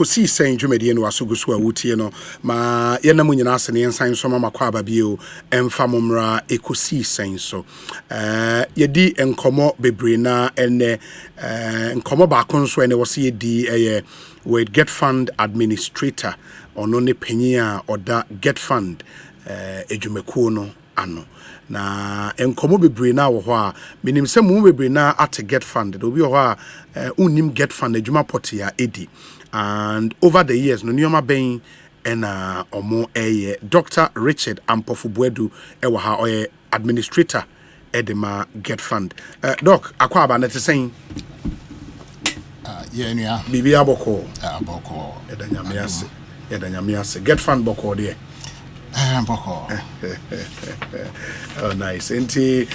Ekosiisen dwumadi no aso guso a wotie no ma yena mu nyina ase ne ensan so mama kwa babio emfa momra Ekosiisen so yedi enkomo bebre na ene enkomo ba konso ene wose yedi with Getfund administrator ono ne panyia oda Getfund edwumekuo no ano na enkomo bebre na wo ho a minim se mu bebre na at Getfund do bi ho a unim Getfund edwuma potia edi. And over the years, no nyoma ben ena omo Dr. Richard Ampofo Boadu ewa oye administrator edema Getfund. Doc, akwa aba net saying yeah, bibi aboko. Aboko. Edanyamiase. Getfund boko de. Boko. Oh, nice. Enti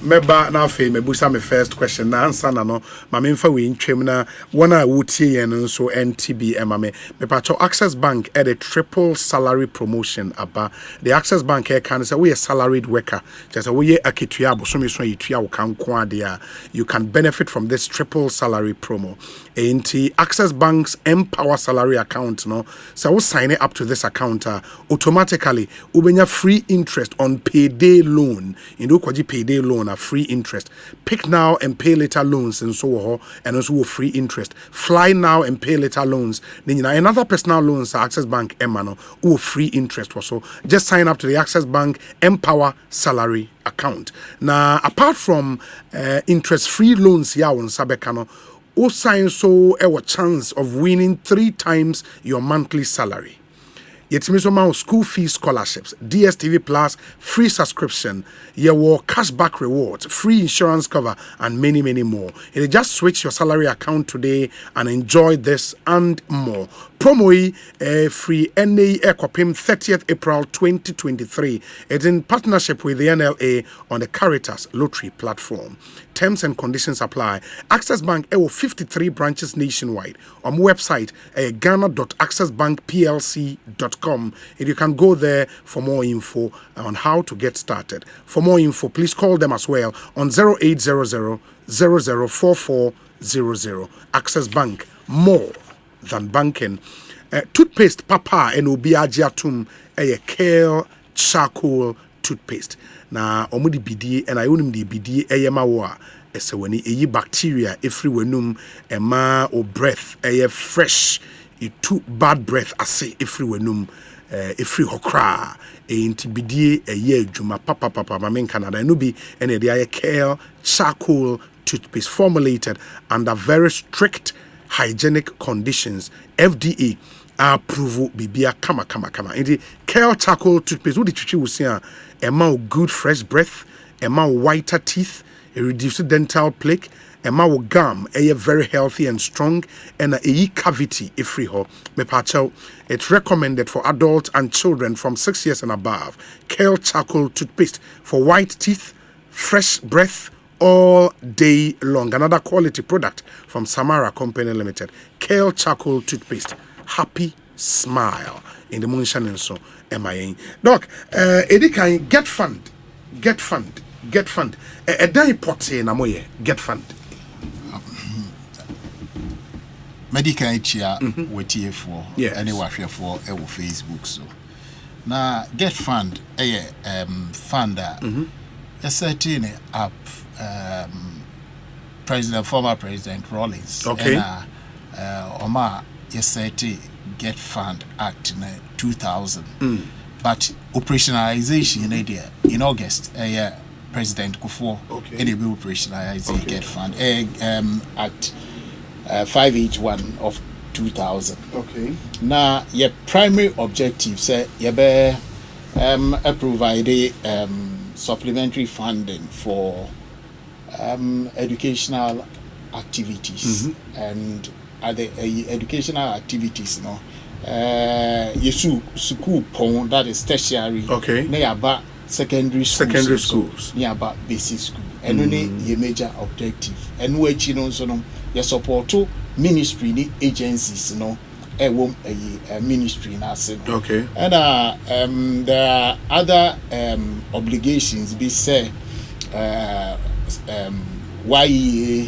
meba na fe mebusa me first question na answer na no ma me mfa we ntwem na wona wotie yen nso NTB me pacho Access Bank at a triple salary promotion aba the Access Bank can say we a salaried worker just we akitua bosomi so yitua wo kan ko ade a you can benefit from this triple salary promo. Enti Access Bank's Empower salary account no so we sign up to this account automatically ubenya free interest on payday loan. In the payday loan a free interest. Pick now and pay later loans and so and also free interest. Fly now and pay later loans. Then another personal loans Access Bank Emano free interest also. Just sign up to the Access Bank Empower salary account. Now apart from interest free loans here on Sabekano, sign so a chance of winning 3 times your monthly salary. Yetimiso school fee scholarships, DSTV Plus, free subscription, your cashback rewards, free insurance cover, and many, many more. Just switch your salary account today and enjoy this and more. Promo free NA Ekopim 30th April 2023. It's in partnership with the NLA on the Caritas Lottery platform. Terms and conditions apply. Access Bank 53 branches nationwide. On website ghana.accessbankplc.com. And you can go there for more info on how to get started. For more info, please call them as well on 0800 004400. Access Bank, more than banking. Toothpaste papa and obiagiatum a kale charcoal toothpaste. Na omudi bidi and I unim di bidi eyemawa ese weni eyi bacteria every wenum ema o breath fresh too bad breath ase every wenum every hokra enti bidi eye adwuma papa mamen Canada no bi and the kale charcoal toothpaste formulated under very strict hygienic conditions. FDA approval bibia kama. Indi kale charcoal toothpaste wo di twitwi wo sia ema good fresh breath, ema whiter teeth, a reduced dental plaque, ema gum, very healthy and strong, and a cavity free ho. Mepacho, it's recommended for adults and children from 6 years and above. Kale charcoal toothpaste for white teeth, fresh breath, all day long. Another quality product from Samara Company Limited. Kale charcoal toothpaste. Happy smile in the moonshine and so MIA. Doc, Edikan Getfund. A day potty na moye Getfund. Medical chia wetie for anywhere for Facebook so. Na Getfund fund setting up former President Rawlings. Okay. Oma yeseti Getfund Act in 2000. But operationalization in August, President Kufuor be operationalizing Getfund Act 581 of 2000. Okay. Now your primary objective say be provide supplementary funding for educational activities and other educational activities school pon that is tertiary nearby secondary schools nearby basic school and only your major objective and which your support to ministry agencies a ministry in us. Okay. And there are other obligations be say YEA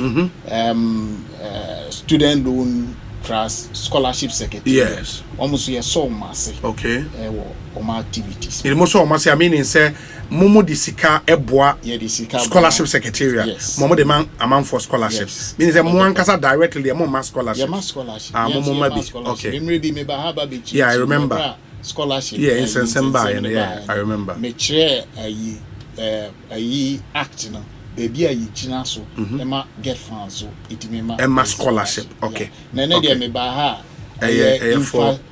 student loan class scholarship secretary. Yes. Almost ye so massive. Okay. Oma activities. It most almost I mean say Momo di sika eboa scholarship secretariat. Yes. Momo the man amount for scholarships. Yes. Means the one kasa directly the more scholarships. Yeah, mass scholarship. Momo maybe. Okay. Yeah, I remember. Scholarship. Yeah, in December. Yeah, I remember. Me chair a act no. Baby a yina so. Emma Getfund so. It me Emma scholarship. Okay. Nene dia me ba ha.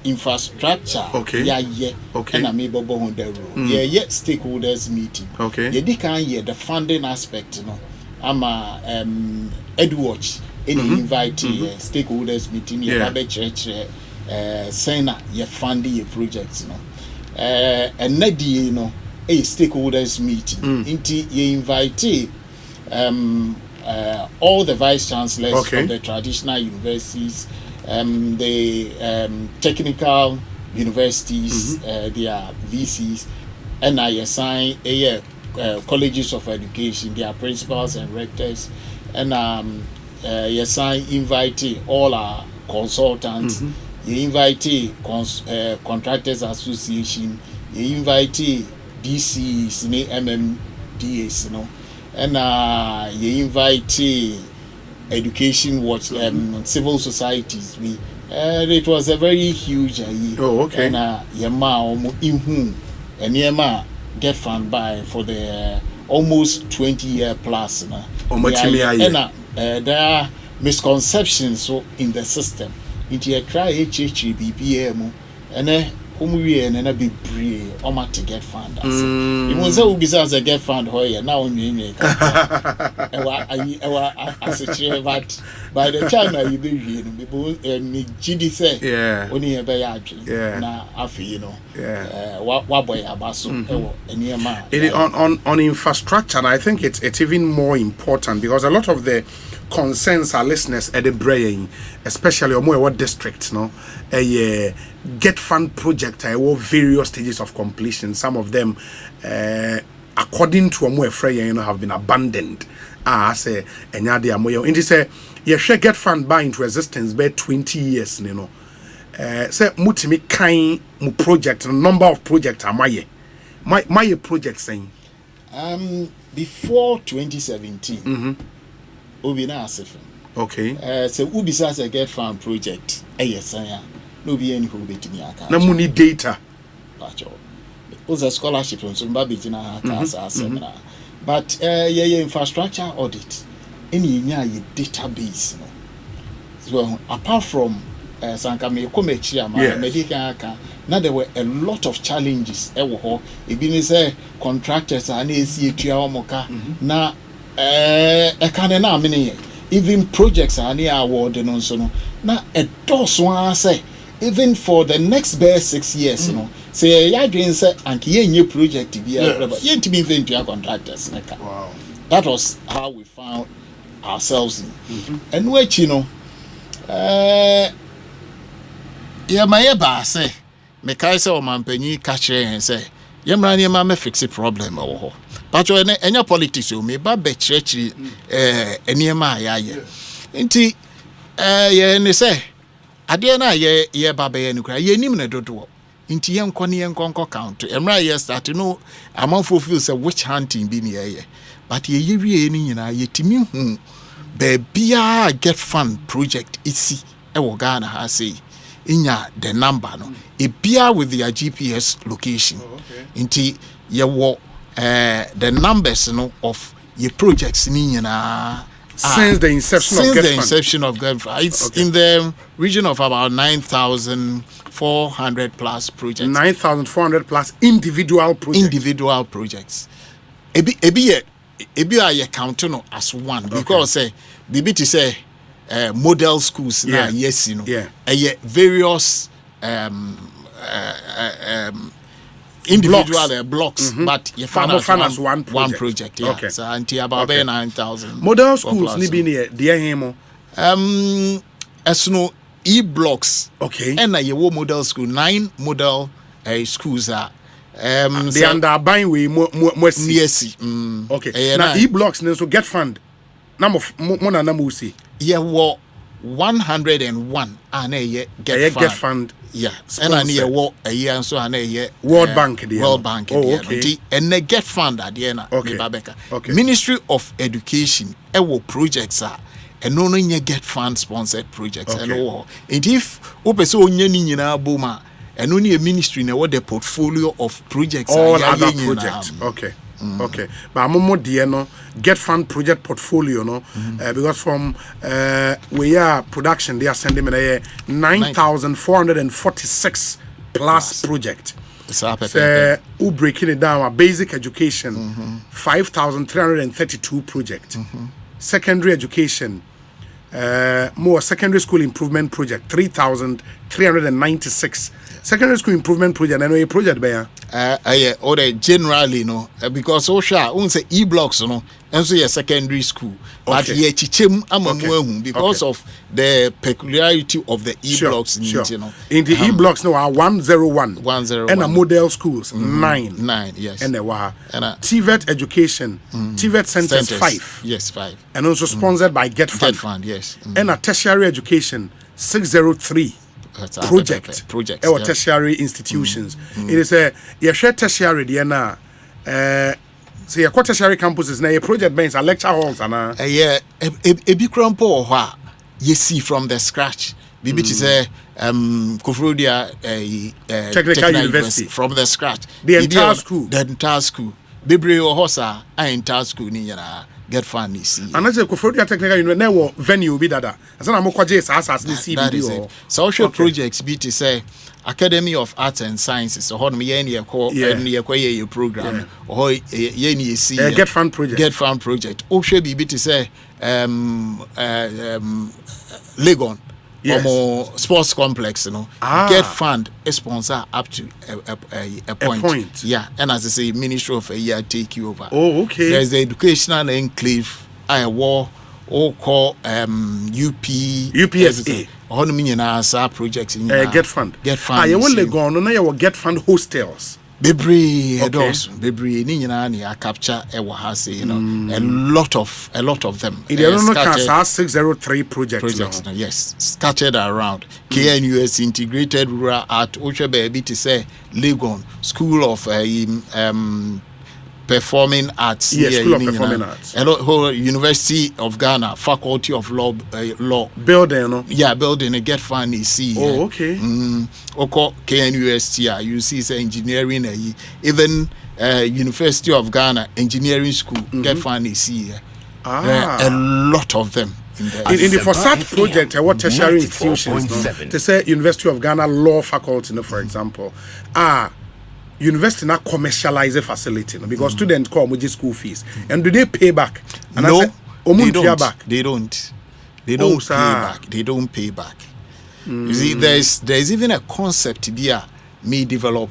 Infrastructure. Okay. Yeah. Okay. And I may bobo on the road. Yeah, stakeholders meeting. Okay. Yeah, they can the funding aspect, you know. I'm a EduWatch. Any invite stakeholders meeting. Yeah, church. Saying that you funding your projects, you know. And net you know a stakeholders meeting. Into you invite all the vice chancellors of the traditional universities. The technical universities, their VCs, and I assign colleges of education, their principals and rectors, and you assign inviting all our consultants, you invite contractors association, you invite DCs, MMDAs, you know, and you invite education watch civil societies it was a very huge and yema inhu and yema Getfund by for the almost 20-year plus and there are misconceptions so in the system into try BPM and we and a big bree or to Getfund. It was so bizarre as a Getfund hoyer now in as a chair, but by the time I be people GD say, only a bayage, now after you know, what boy abaso, on infrastructure, I think it's even more important because a lot of the concerns our listeners at the brain, especially on what districts, no, a Getfund project, various stages of completion. Some of them, according to a more have been abandoned. I say, and yadi amoyo. And say, you share Getfund by into existence by 20 years, you know. Say, mutimi kind mu project, number of projects are my project saying. Before 2017. Obina Asifin. Okay. So Ubisa a Getfund project. Yes, no be any who bet me aka. Na money data. Pacho. Was a scholarship on some baby jina class seminar. But infrastructure audit. Any database. So apart from Sankame Komechi medical now there were a lot of challenges. Say contractors are na even projects are near award and on so no. Now a does one say even for the next bare 6 years, you know, say ya dream say and new project to be to be into contractors. Wow. That was how we found ourselves in. And which you know my say me kai say o mampanyi catch and say yemra ma me fix a problem or but any politics you me ba be church eniema ayaye nti ye say ade na ye ba be enu kra ye nim na dodo nti ye nko count emra ye start no Ampofo feel say witch hunting bi ne ye but ye wie ni nyina ye timi hu be bia Getfund project isi e wo Ghana ha say inya the number no e bia with their GPS location nti ye wo the numbers of your projects since the inception of Getfund. It's in the region of about 9,400 plus projects. 9,400 plus individual projects. Ebi I count as one because BBT say model schools now yes you know various individual blocks, but you found as one project. Yeah. So until about 9,000. Model schools ni be near dear hemo. As no e-blocks. Okay. And your model school 9 model schools are. They under buying we more yes. Okay. Now e-blocks so Getfund. Number see. Yeah, what 101 and a Getfund. Yeah, and I near a year so and a World Bank. World Bank. Okay. And the Getfund at the end. Okay. Ministry of Education. Projects are. And no Getfund sponsored projects. And all. And if Opeso Nyanina Boma and only a ministry now what the portfolio of projects all other projects. Okay. Okay, but I'm more dear no Getfund project portfolio no because from we are production they are sending me 9,446 plus project. So we breaking it down. Basic education 5,332 project. Secondary education more secondary school improvement project 3,396. Secondary school improvement project and a project there. Or generally no because say e-blocks no and so secondary school but ye chichem amamu because of the peculiarity of the e-blocks you know in the e-blocks no are 101 and a model schools 9 yes and there were TVET education TVET centers 5 yes 5 and also sponsored by Getfund yes and a tertiary education 603 project our tertiary institutions. It is a share tertiary DNA. Say a tertiary campuses na a project banks are lecture halls and a big crampo you see from the scratch. Bibi say Kofrodia technical university from the scratch. The entire school. Bibri or Hosa entire school ni Getfund is see. And as a Kofrodia technical university venue be that. As an amokwaje as the CBD. Social projects be to say Academy of Arts and Sciences so how me ye program or ye see Getfund project o should be to say Legon sports complex Getfund sponsor up to a point. Yeah, and as I say Ministry of a year take you over. There's the educational enclave I war or call UPSA all the projects in Getfund. I only gone on your Getfund hostels. Bebre ni a capture a lot of them. In the 603 projects now. Yes, scattered around. KNUS integrated rural art Ocha baby to say Legon School of Performing Arts. Yes, School of Performing Arts. University of Ghana, Faculty of Law. Building, no? Yeah, building a Getfund is okay. Oko KNUS, you see, engineering, even University of Ghana Engineering School, Getfund is here. A lot of them. In the FOSAT project, what tertiary institutions, to say University of Ghana Law Faculty, for example, university not commercialize a facility because students come with school fees and do they pay back? And no, they don't pay back. You see, there's even a concept here me develop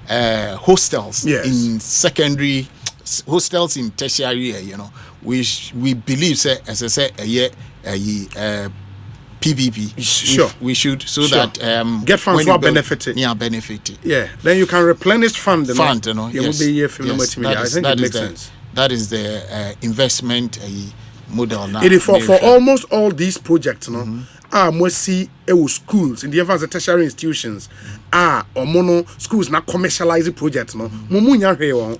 hostels in secondary, hostels in tertiary. We believe as I say PPP. Sure, we should that Getfund will benefit. Yeah, then you can replenish fund. Yes. I think it makes sense. That is the investment model now. It is for almost all these projects, must see schools in the advanced tertiary institutions or mono schools not commercializing projects mumunya hwe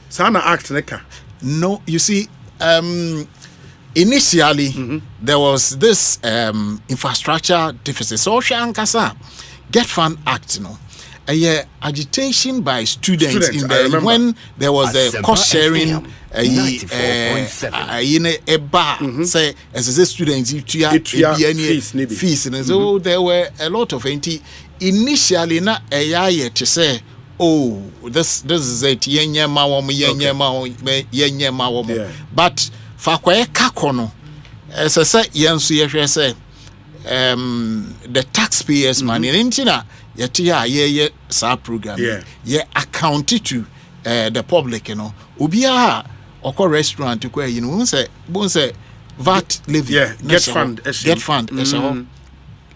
sana act neka. No, you see initially there was this infrastructure deficit. So Shankasa Getfund Act, agitation by students in the when there was a cost sharing say as a students fees and so there were a lot of initially na to say this is it but fakwaye kakono as I say yensu say the taxpayers money intina ye sa program account to the public obia oko restaurant ko say VAT levy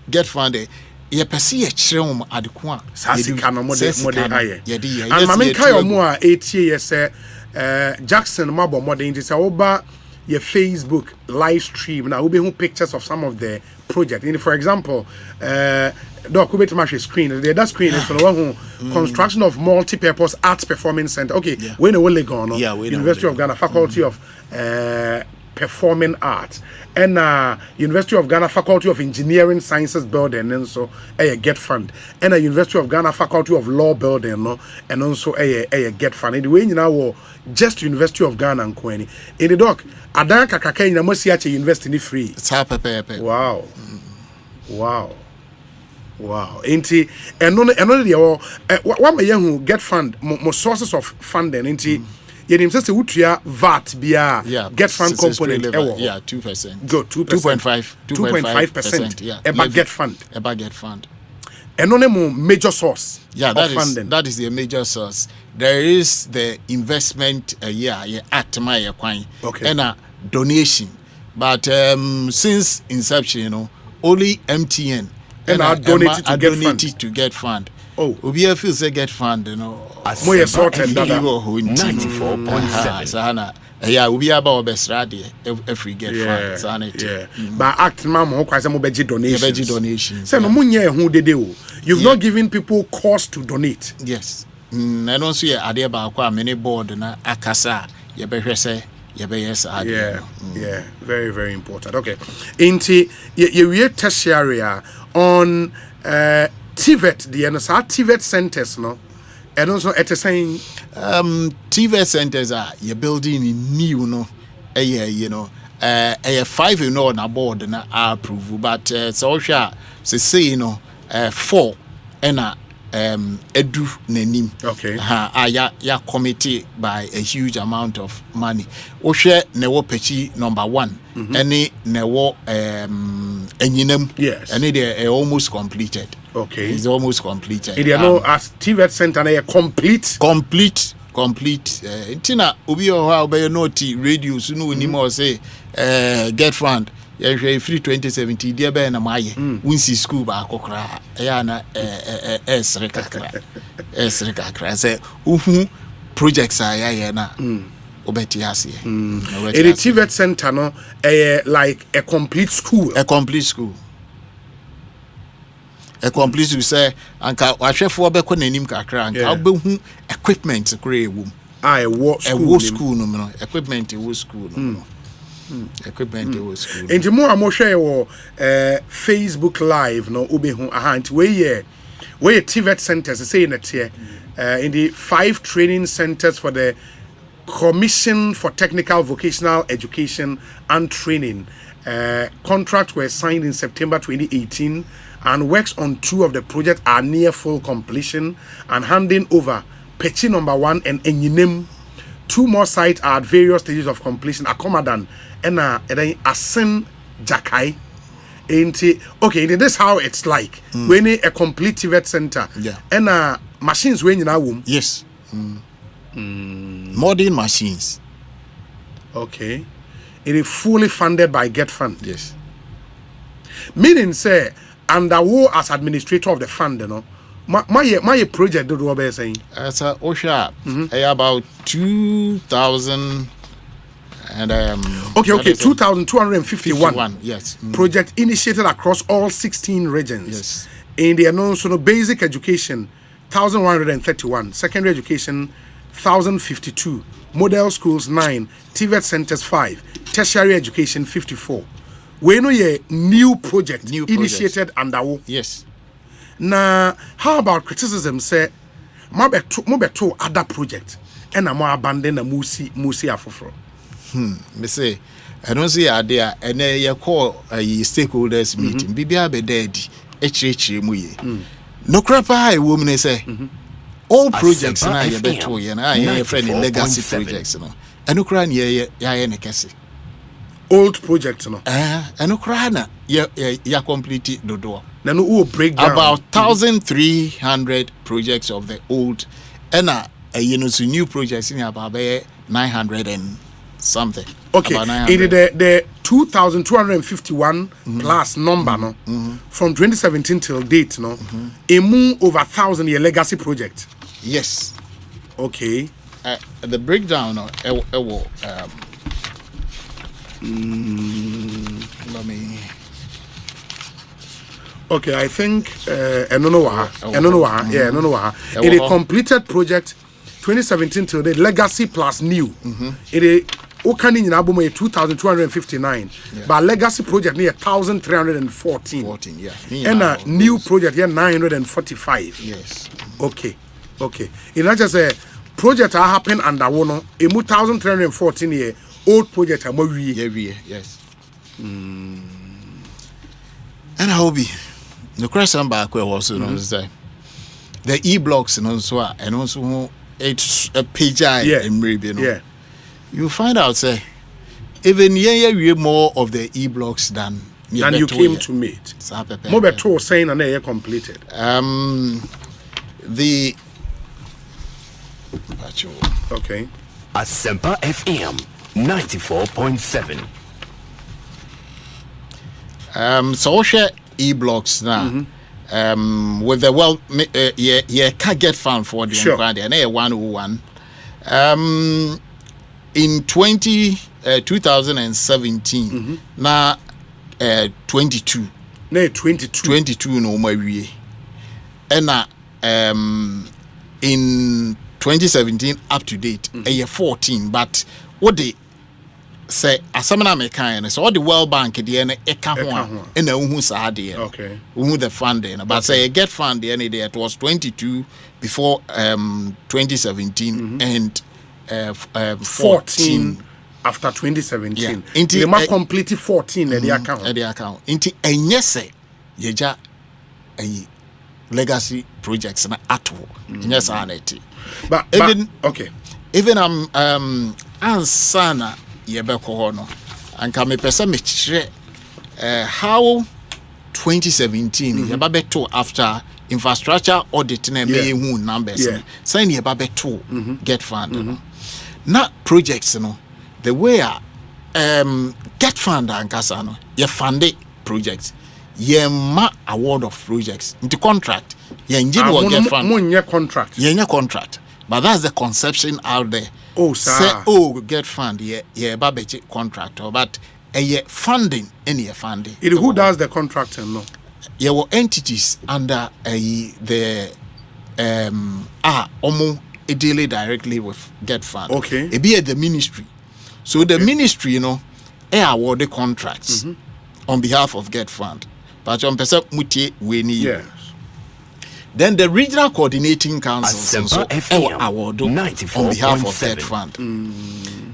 Getfund ye pese ye kirem adeko sasika no mode aye and mame kai omo a etie ye say Jackson mabo modern say oba your Facebook live stream now we be pictures of some of the project. And for example, doc we to match screen. That screen is for the one who construction of multi-purpose arts performing center. Okay, we know where they go no. University of Ghana Faculty of Performing Arts and University of Ghana Faculty of Engineering Sciences building and so Getfund and University of Ghana Faculty of Law building no and also Getfund. And the way you know just University of Ghana and Kweni. In the doc, Adan Kakaka in Amosiache University free. It's happy. Wow. Wow. Inti and no what my young Getfund more sources of funding inti you say utria VAT bia Getfund component 2%. Go 2.5%. Yeah. About Getfund. And no major source. Funding. That is the major source. There is the investment at my coin. Okay. And a donation. But since inception, only MTN and I donated to Getfund. Oh, we have to say Getfund, more sorted 94.7. Yeah, we be about best radio every Getfund. But act mama who kwase mo beji donations. Say no munye hu dede o. You've not given people cause to donate. Yes. I don't see ade ba kwa many board na akasa ye behwe say ye be yes ade. Yeah, very very important. Okay. Inti ye tertiary on TVET the TVET centers no. And also at the same TV centers are you're building in new no a 5 na board na approve but so say 4 and edu nanim okay ya committee by a huge amount of money share newo pechi number 1 any newo enyinem yes and they almost completed. Okay. It's almost completed. It as TVET center na complete. Tina obi o ha obey noti radio so no ni mo say Getfund ya free 2017 dia be na maye winsi school ba akokra ya na esre kakra say uhu projects ya na obeti ase it TVET center no like a complete school. A complete to say anka wahwefo obekọ nanim kakra anka obehu equipment kure ewum a war school no equipment school no equipment school and more am share wo Facebook live no obehu ahant we TVET centers say in here in the 5 training centers for the Commission for Technical Vocational Education and Training contracts were signed in September 2018 and works on 2 of the projects are near full completion and handing over Pechi number 1 and Enyinem. 2 more sites are at various stages of completion. Akomadan and Asen Jakai. Okay, this is how it's like when a complete TVET center. Yeah. And machines when you know. Yes. Modern machines. Okay. It is fully funded by Getfund. Yes. Meaning say and I wo as administrator of the fund, my project do what be saying. As a OSHA, about 2,000 and okay, 2,251. Yes. Project initiated across all 16 regions. Yes. In the announced basic education, 1,131. Secondary education, 1,052. Model schools 9. TVET centers 5. Tertiary education 54. We know a new project initiated under. Yes. Now, how about criticism? Say, mobeto other project, and I'm abandon a musi afofro. Me say, I don't see idea, and you call a stakeholders meeting. Bibia be dead. Muye. No crap. I woman say, all projects na you beto ye na you friend legacy projects no. And no cry ye nekesi. Old project no eno kra na ya complete dodo na no will break down about 1,300 projects of the old and so new projects in about 900 and something. Okay, it the 2,251 plus number no from 2017 till date no emu over 1,000 year legacy project. Yes. Okay. The breakdown Let me. Okay, I think I don't know. It is completed project 2017 till the legacy plus new. It is Okani in Abuma 2,259, but legacy project near 1,314. 14, yeah. And a new project here 945. Yes. Okay. In not just a project I happen under one, a 1,314 year old project. Yes. And I hope the question back where was the e-blocks and also it's a page and maybe you find out say even we more of the e-blocks than you came to meet. More better saying and they completed. The okay. Asempa FM 94.7. So share e-blocks now. With the Getfund for the and 101. In 2017, now 22. No, 22 no more we. And in 2017 up to date, a year 14. But what they say, asamana mekan so all the World Bank the ene eka ho and who sa de okay who the funding but say get fund the any day it was 22 before 2017 and 14 after 2017 they ma complete 14 at the account into enye say yeja legacy projects na ato enye sa na eti but okay even ansana yebeko no anka me pese me kire how 2017 yeba beto after infrastructure audit na be hu numbers say yeba beto get fund no na projects no the way get fund ankasa no ye fund projects ye ma award of projects into contract ye ngid wo get fund ye contract but that's the conception out there. Oh, sir. Say, get fund, babeji contractor, but funding, any funding. Who does the contracting, no? Were entities under the dealing directly with Getfund. Okay. It be at the ministry. So the ministry, award the contracts on behalf of Getfund. But on percent muti weni. Yes. Then the regional coordinating councils also award on behalf of Getfund.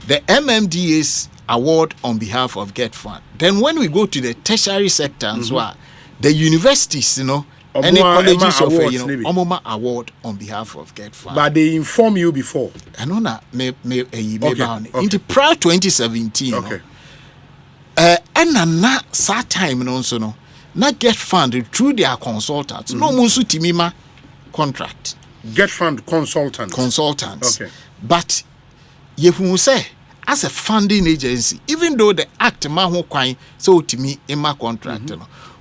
The MMDAs award on behalf of Getfund. Then when we go to the tertiary sector as well, the universities, any colleges of Omoma award on behalf of Getfund. But they inform you before. I know that in the prior 2017. Okay. And na that time also not get funded through their consultants. No musu timima contract. Get fund consultants. Okay. But you say as a funding agency, even though the act mahu kwai so timi ima contract,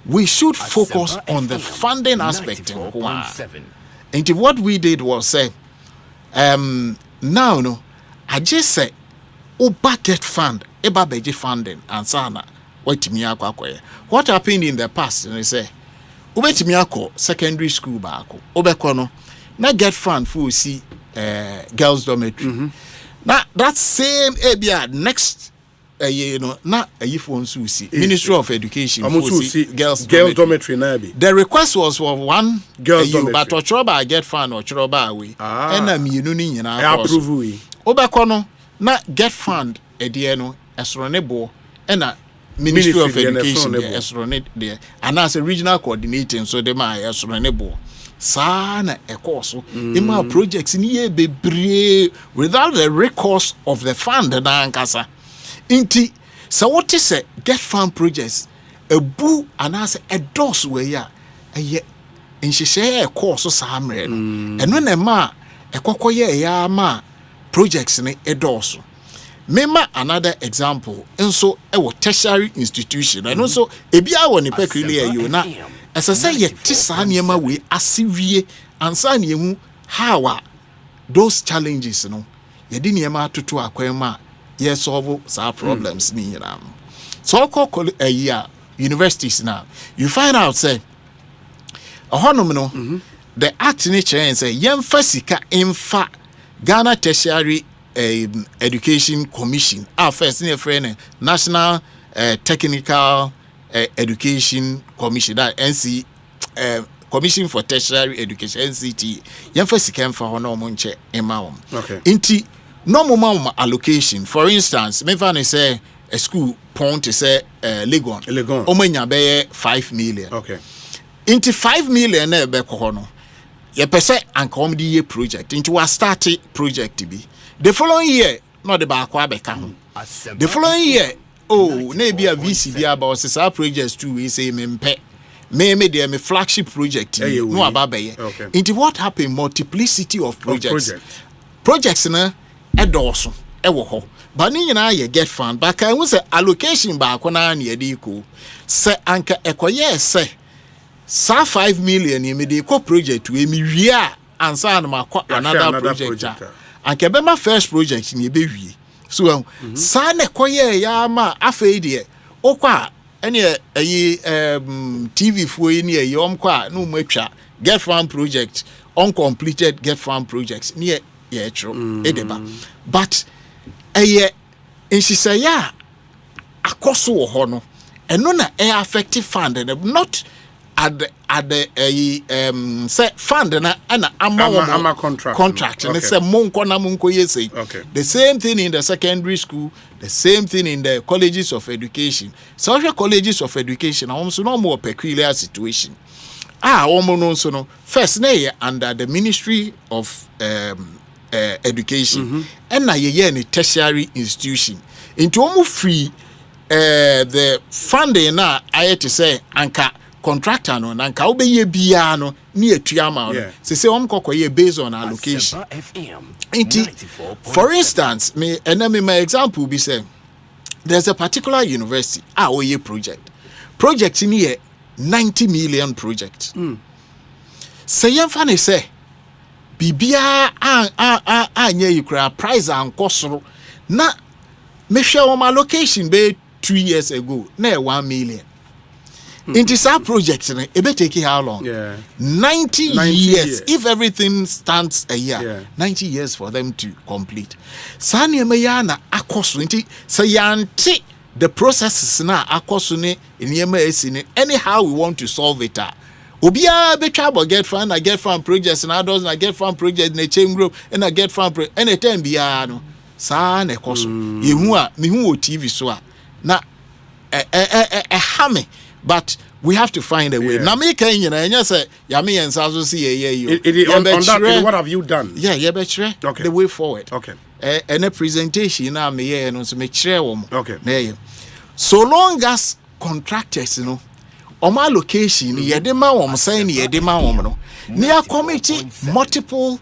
we should focus on the funding aspect. And what we did was say, now I just say, get fund, eba beji funding and sana. What happened in the past? And they say, Ubetimiako secondary school bako, Obekono, na get fund for see girls' dormitory. Now that same area next na phone see Ministry of Education for see girls' dormitory. The request was for one girls' dormitory, but Ochroba get fund or Ochroba away. And I approve we. Obekono na get fund edieno esronebo and Ministry of Education there, and as a regional coordinator, so they might esronebo. Sana a course in my projects in ye be without the recourse of the fund na ankasa. Inti so what is a get fund projects a boo and as a dose where ya a ye in she share a course so samre and when a ma a kokoye ya ma projects in a dose. Remember another example, and so a tertiary institution, and also a bia one peculiar you na as I say, yet Tisaniama we asivie and Saniamu how those challenges, Yediniama to aquema, yes, solve our problems. so-called universities now, you find out say the act nature and say yemfa sika infa Ghana Tertiary Education Commission. First near friend National Technical Education Commission, that NC Commission for Tertiary Education, NCT. Yemfa sika infa hono monche emawom. Okay. Inti no more allocation. For instance, me fan say a school point to say Legon. Omenya be 5 million. Okay. Into 5 million na be kono. Ye pese anka the year project into a started project to be. The following year, not the back abeka ho. The following year, na be a VC about say projects too we say mempe. Me me flagship project no about be. Into what happened multiplicity of projects. Projects na edoso ewo ho. But ni nyina ye Getfund, but can we say allocation back na na ye ko. Say anka ekoye say sa 5 million you made a project we me wia ansa na another project anke be my first project ni be wie so sa na koye ya ma afei de okwa ene TV fo ni e yom kwa no matwa Getfund project uncompleted Getfund projects ni ye true edeba but insisa ya akoso wo ho no eno na affective fund not at the say fund na ama contract and say monko na monko yesi. The same thing in the secondary school, the same thing in the colleges of education. Social colleges of education also no more peculiar situation. Almost no first na under the Ministry of Education and na ye ni tertiary institution into almost free the funding na I to say anka contractor no nanka obeye bia no ni etuama no se kokoye based on allocation. For instance, me my example be say there's a particular university oye project in here 90 million project. Say yamfa say bibia anya yikra price and kosoro na me share my allocation be 2 years ago na 1 million. Into some projects, it may take how long? 90 years. If everything stands a year, 90 years for them to complete. Sanya mayana akosu inti sayanti the processes na akosu ne inyema esine. Anyhow we want to solve it. Obia be trouble Getfund, I Getfund projects and others, I Getfund project in a chain group, and I Getfund project any time biano. Sa ne kosu. Yehua mihu TV so na hame. But we have to find a way. Now, me can you know? Say, Yami and Sazo see on that. What have you done? Yeah, betre. Okay. The way forward. Okay. And a presentation now me and also me share one. Okay. So long as contractors, you know, on my location, yedema wom saying yedema wom no. Near committee multiple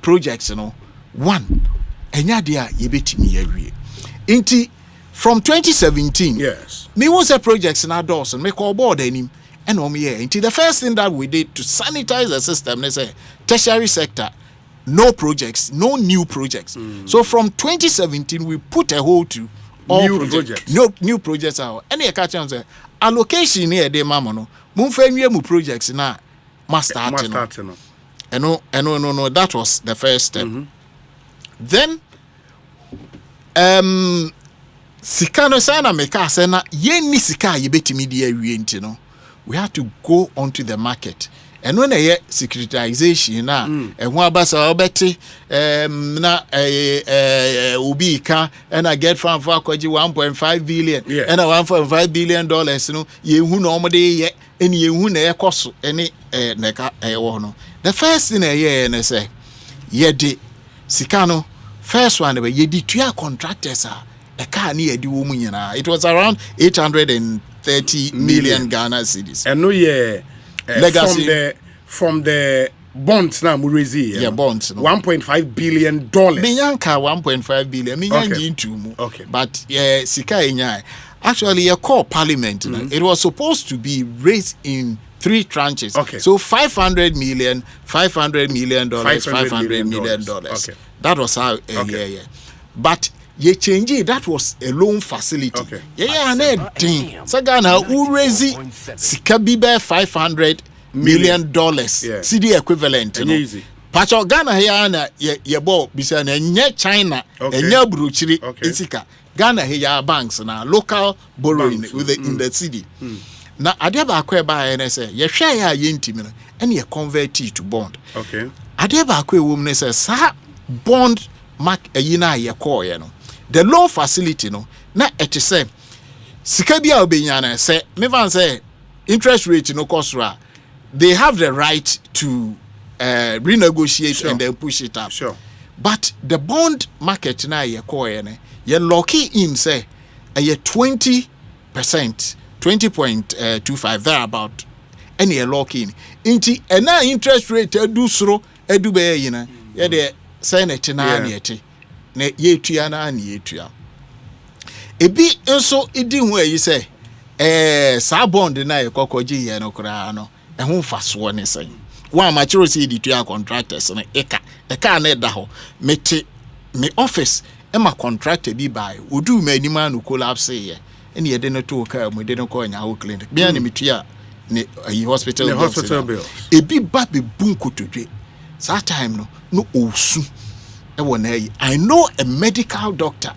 projects, you know. One, enya dia yebetimi yawie. Inti from 2017, yes, me was a project in our doors and make all board him and into the first thing that we did to sanitize the system, they say tertiary sector, no projects, no new projects. So from 2017, we put a hold to all new projects. No new projects out. Any catch on say allocation here de mamono. Mu projects na must start. No, that was the first step. Then Sikano sana meka sena ye sika ye betimi di awie nti no we have to go onto the market and when a securitization na ehun abasa obeti na obi ka and I get from for akwaji 1.5 billion and a 1.5 billion dollars no ye hu na omode ye eni ye hu na ye koso eni neka wo no the first thing ye na say ye di sikano first one be ye di tua contractors it was around 830 million Ghana cedis. And no legacy from the bonds now Murezi. Bonds. No. $1.5 billion. Minyanka 1.5 billion. Minyanji into. Okay. But sika inyai. Actually, a core parliament. It was supposed to be raised in 3 tranches. Okay. So $500 million, $500 million, $500 million. Okay. That was how. But ye change it, that was a loan facility. Okay. Yeah, na din. So Ghana who raise sika bi be $500 million CD equivalent. Easy. Pacho Ghana here na ye bo bisa na nye China, enye buruchiri isika. Ghana here banks na local borrowing with in the city. Na ade ba akwa ba na say ye hwa ya ye ntimi no ene ye convert it to bond. Okay. Ade ba akwa ewom ne say sa bond mark ayina ye call ye no. The loan facility no na ete say sika bia obenya na say me van say interest rate no cost ra, they have the right to renegotiate and then push it up. Sure. But the bond market na ye call ye ne ye lock in say a 20%, 20.25 thereabout, and ye lock in. Inti ena interest rate edu sro edu be yina ye de say na tina na yeti na ye tua na ye tua. Ebi nso edi ho ayi say sa bond na ye kokoji ye no kra no e ho faso ne say one mature see the tua contractors na eka na da ho mete me office e ma contractor bi buy odu ma anima no collapse ye ene ye de no to ka mo de no ko nya ho clinic bia ne metua ne hospital bills ebi ba be bunko todwe that time no osu e wona yi. I know a medical doctor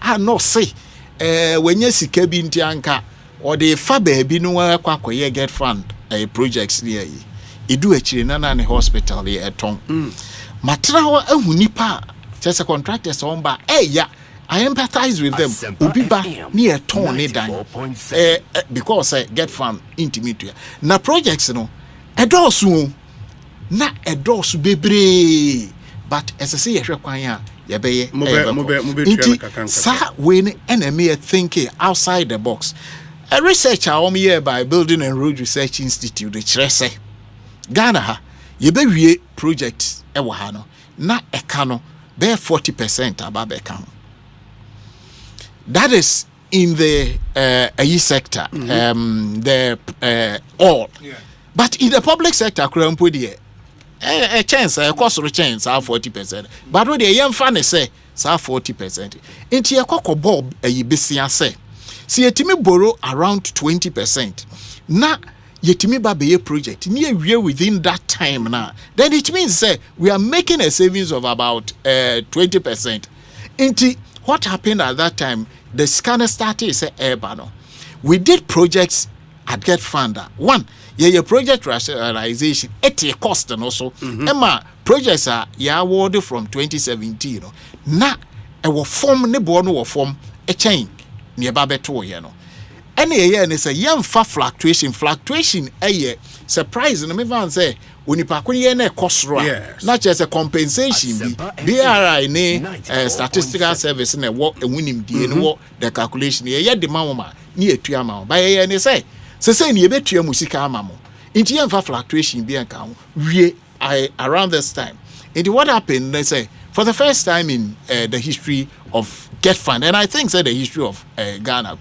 I no say when you sika bi nti anka or the fa baabi no wa kwakoye Getfund projects near yi edu akire na ne hospital ye eton matra ho ahu nipa chese contractors on ba ya I empathize with them obi ba ni eton ne dan because Getfund intimate na projects no edosu na edosu bebre but as I say ye hwe kwan a ye beye sa we ne enemy thinking outside the box. A researcher here by Building and Road Research Institute the say Ghana ha ye be wie project e wo ha no na eka no be 40% above eka. That is in the sector, the all. Yeah. But in the public sector, krampo de a chance, a cost of chance, 40%. But what the young fan say, 40%. Into your cocoa bob, a yibisia say. See a timmy borrow around 20%. Na yetimi baby project near year within that time now. Then it means say we are making a savings of about 20%. Into what happened at that time, the scanner started say no. We did projects at Getfund. One, your project rationalization at a cost and also Emma projects are awarded from 2017. Na a form ne bono form a chain near Babeto, you know. Any year and it's a young fluctuation a year surprise and everyone say when you pack when cost not just a compensation BRI statistical service and a work and winning the calculation here the mama near to amount by a and say you bet your musica mamo into young fluctuation be account around this time. And what happened they say for the first time in the history of Getfund, and I think the history of Ghana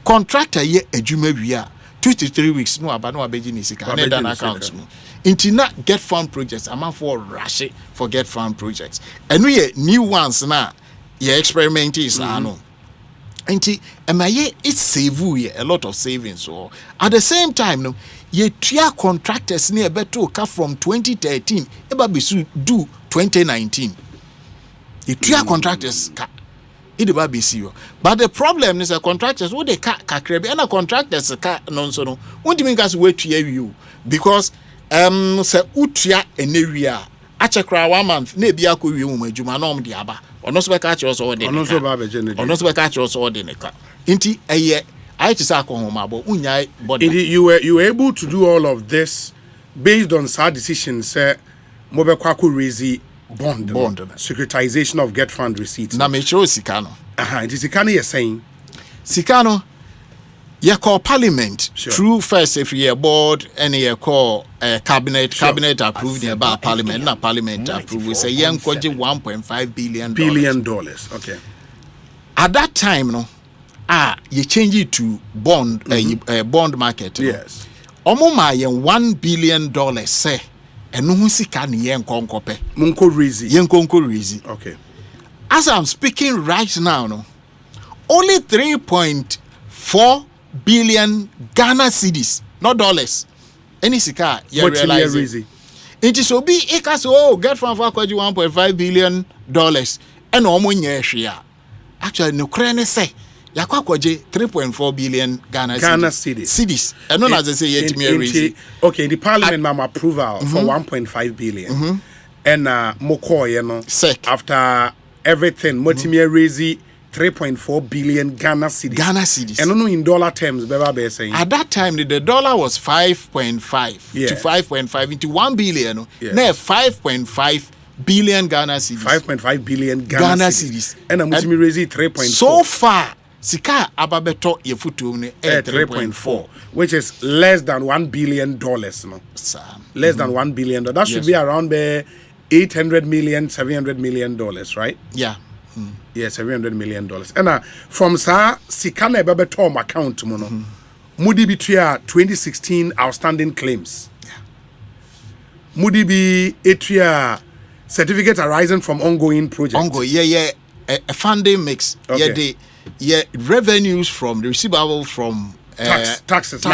contractor ye adwuma wia 2 to 3 weeks no aba no abeji ni sika na dan accounts mu inti na Getfund projects amount for rush for Getfund projects and we new ones na ye experiment is no inti emaye it save you a lot of savings so at the same time no ye tua contractors na beto ka from 2013 eba besu do 2019 ye tua contractors ka but the problem is the contractors what they kakrebi and contractors no so no won't mean gas wait to you because say utia enewia achekra 1 month na bia ko wie mu adwuma na om de aba ono so be ka che so wo de ono so be ka che so wo de neka nti eye I to say akohomabo unyai body you were able to do all of this based on sad decisions say mo be kwa ko raise bond securitization of Getfund receipts. Na me show sika no. It is sika no you're saying. Sika no you call parliament through first if you board and you call cabinet approved about parliament na parliament approved we say yen koji $1.5 billion. Okay. At that time no you change it to bond bond market. Yes. Omo ma yen $1 billion say enu hu sika ne yen konkope munko raise okay as I'm speaking right now, no, only 3.4 billion Ghana cedis, not dollars. Any sika, you realize it. It is so be ekas Getfund for 1.5 billion dollars and omo actually no crane say yakwa 3.4 billion Ghana cedis. And not as I say yet me okay, the parliament mama approval for 1.5 billion. And moko you know after everything multi raise 3.4 billion Ghana cedis. And no in dollar terms, be saying. At that time, the dollar was 5.5 to 5.5 into 1 billion. Now 5.5 billion Ghana cedis. 5.5 billion Ghana cedis. And I'm raising 3.4. So far, Sika ababeto yefutu 3.4, which is less than $1 billion. No, less than $1 billion. That should be around 800 million, $700 million, right? Yeah. Yes, $700 million. And from sa Sikana Bebe Tom account, mono, Moody Bitria 2016 outstanding claims. Moody be Etria certificate arising from ongoing projects. A funding mix. Okay. Revenues from the receivable from taxes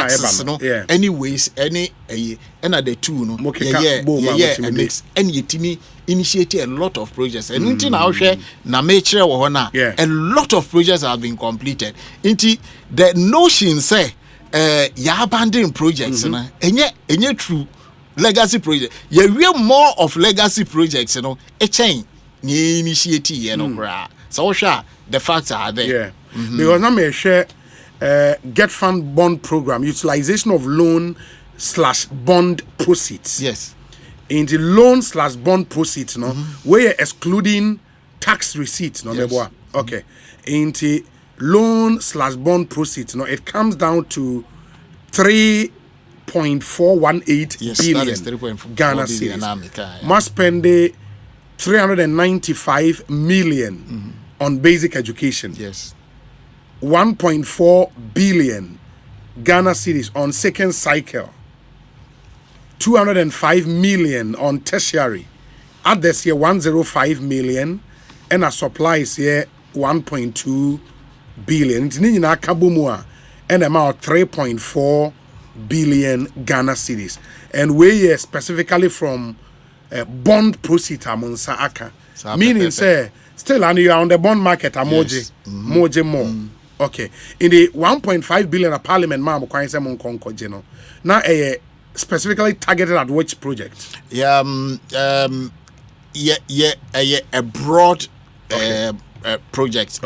no. Anyways, any the two no. A mix. And yetimi initiated a lot of projects. And until now, na mature a lot of projects have been completed. Into the notion say ya abandon projects na enye true legacy project. You real more of legacy projects, you know. A chain ni initiative, you know. So the facts are there. Because now may share Getfund bond program utilization of loan/bond proceeds. Yes. In the loan/bond proceeds, no, we're excluding tax receipts, no, yes. Okay. In the loan/bond proceeds, no, it comes down to 3.418 billion Ghana cedis. Must spend 395 million on basic education. Yes. 1.4 billion Ghana cedis on second cycle. 205 million on tertiary. At this year 105 million and a supplies here 1.2 billion. It's nina kabumua and amount 3.4 billion Ghana cedis. And we specifically from bond proceeds among Saaka. Meaning say still and you are on the bond market emoji more. Okay. In the 1.5 billion of parliament ma'am kwa say mon konko jeno. Now specifically targeted at which project? A broad project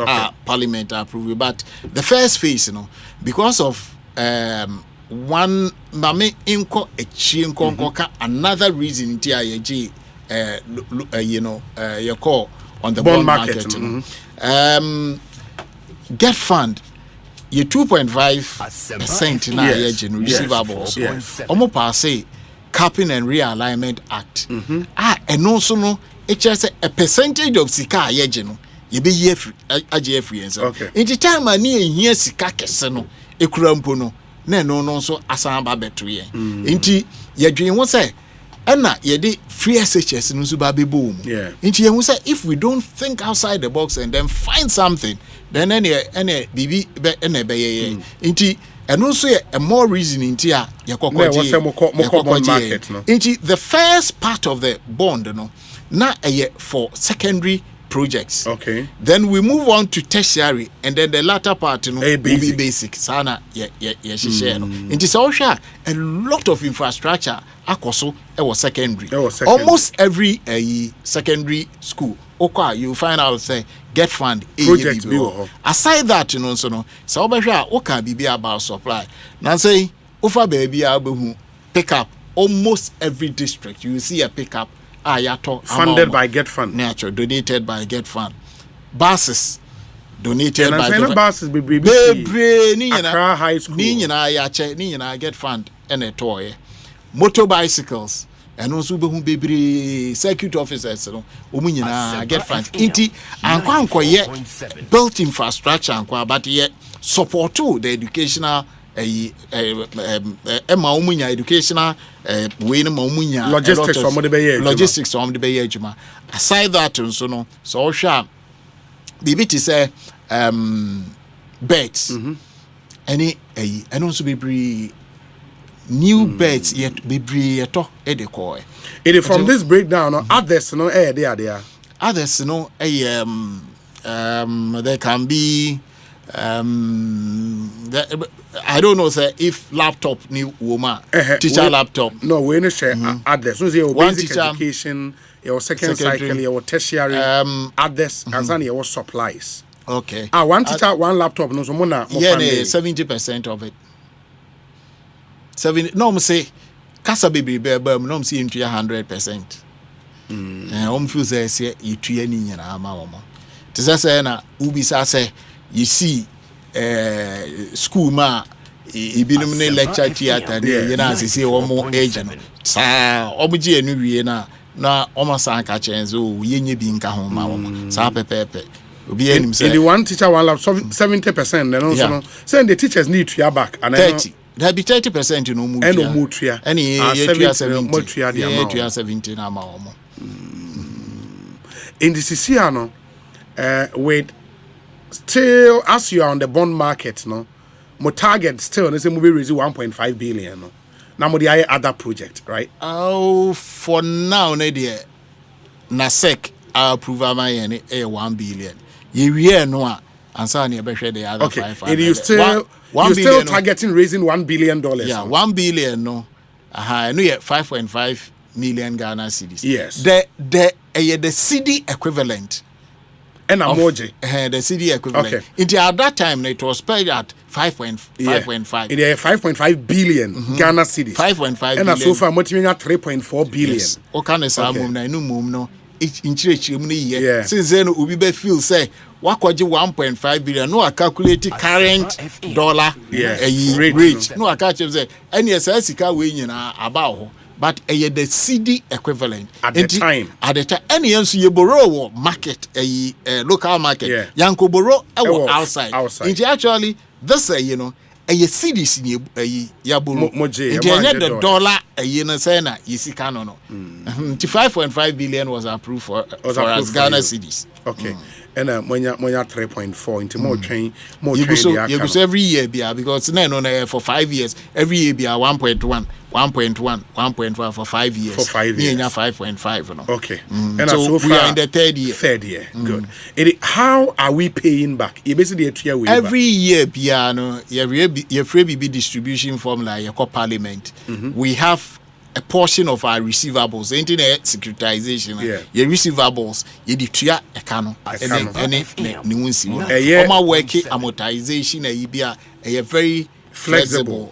parliament approval, but the first phase, you know, because of one mame inko echinko another reason you call on the bond market. Getfund, you 2.5% now receivables. Almost pass Capping and Realignment Act. And also no, it's just a percentage of Sika yejeno. You be here free. Okay. In the time I near here Sika keseno, ekurampono, no so asamba betu ye. Inti ye dream was say. And ye de free SHS no baby boom. Inti ye say if we don't think outside the box and then find something, then any BB be inti and also a more reason into ya market. Into the first part of the bond, no, now for secondary projects. Okay. Then we move on to tertiary, and then the latter part, will be basic. Sana share. Into social a lot of infrastructure. Akoso was secondary. Almost every secondary school. Okay, you find out say Getfund project. Aside that, so okay be about supply. Now say over baby pick up almost every district. You see a pickup funded by Getfund. Natural donated by Getfund. Buses donated by Getfund. Buses Accra High School. Getfund and a toy. Motor bicycles. And also be circuit officers, Getfund. Inti and built infrastructure but yet support to the educational educational logistics from the Bay. Aside that, so sharp bibi ti say beds any and also be new beds yet be to e de ko it is from this breakdown others no there others no there can be I don't know sir if laptop new woman teacher laptop no we no share others so your basic teacher, education your second cycle your tertiary others and your supplies. Okay. One teacher, one laptop, no, so mona. Yeah, 70% of it. 70. No, I'm say, Casa baby, no, I'm seeing to 100%. I'm feel say you to any mama. To say na ubisa say you see school ma e bi no lecture theater there you know say one more age no sa omuji enu wie na omasan ka chenzo yenye bi nka ho ma wo sa pepepe. In the one teacher, one lab, 70%. Then also, no, saying the teachers need to back and 30. There be 30%, you know, move and no move here. Any 70 now. In the Siciliano, with still as you are on the bond market, no, my target still let's say movie raising 1.5 billion. No, now more the other project, right? Oh, for now, Nadia, Nasek, I approve my 1 billion. You no answer near the other 500. And you still targeting raising $1 billion. Yeah, 1 billion no. I know 5.5 million Ghana cedis. Yes. The CD equivalent. And emoji. The CD equivalent. Okay. At that time it was paid at 5.5. It is 5.5 billion Ghana cedis. 5.5 billion. And so far motivating at 3.4 billion. Yes. Okay, so no. In year. Since then, we be feel say what 1.5 billion. No, I calculate current dollar rate. No, I catch say any SSK we about, but the CD equivalent at the time. At the time, any else you borrow market local market. Yanko borrow outside. Actually, this a cities in Yaburu. The dollar a year say na yisi kano no. 5.5 billion was approved for us Ghana cities. Okay. And when you 3.4 into more train, more you go every year because no for 5 years every year be 1.1 for 5 years. For 5 years. 5.5 no. Okay. And so far, we are in the third year. Good. How are we paying back? You basically every year piano your free BB distribution formula your parliament. We have a portion of our receivables, internet securitization, your receivables, you declare a canon, and working amortization, a very flexible.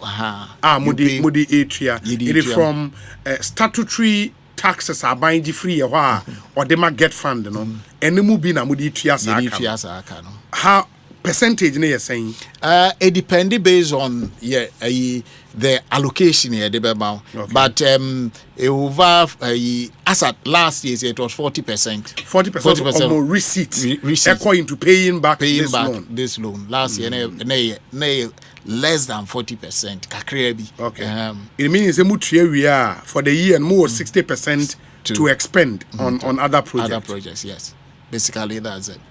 Moody atria. It is from statutory taxes are buying free or they might get fund, no, and the movie na moody trias. How percentage you're saying? It depends based on the allocation here, but over as at last year it was 40%. 40% more receipts according to paying back this loan. Last year, less than 40%. Okay. It means we are for the year and more 60% to expend on other projects. Other projects, yes. Basically, that's it.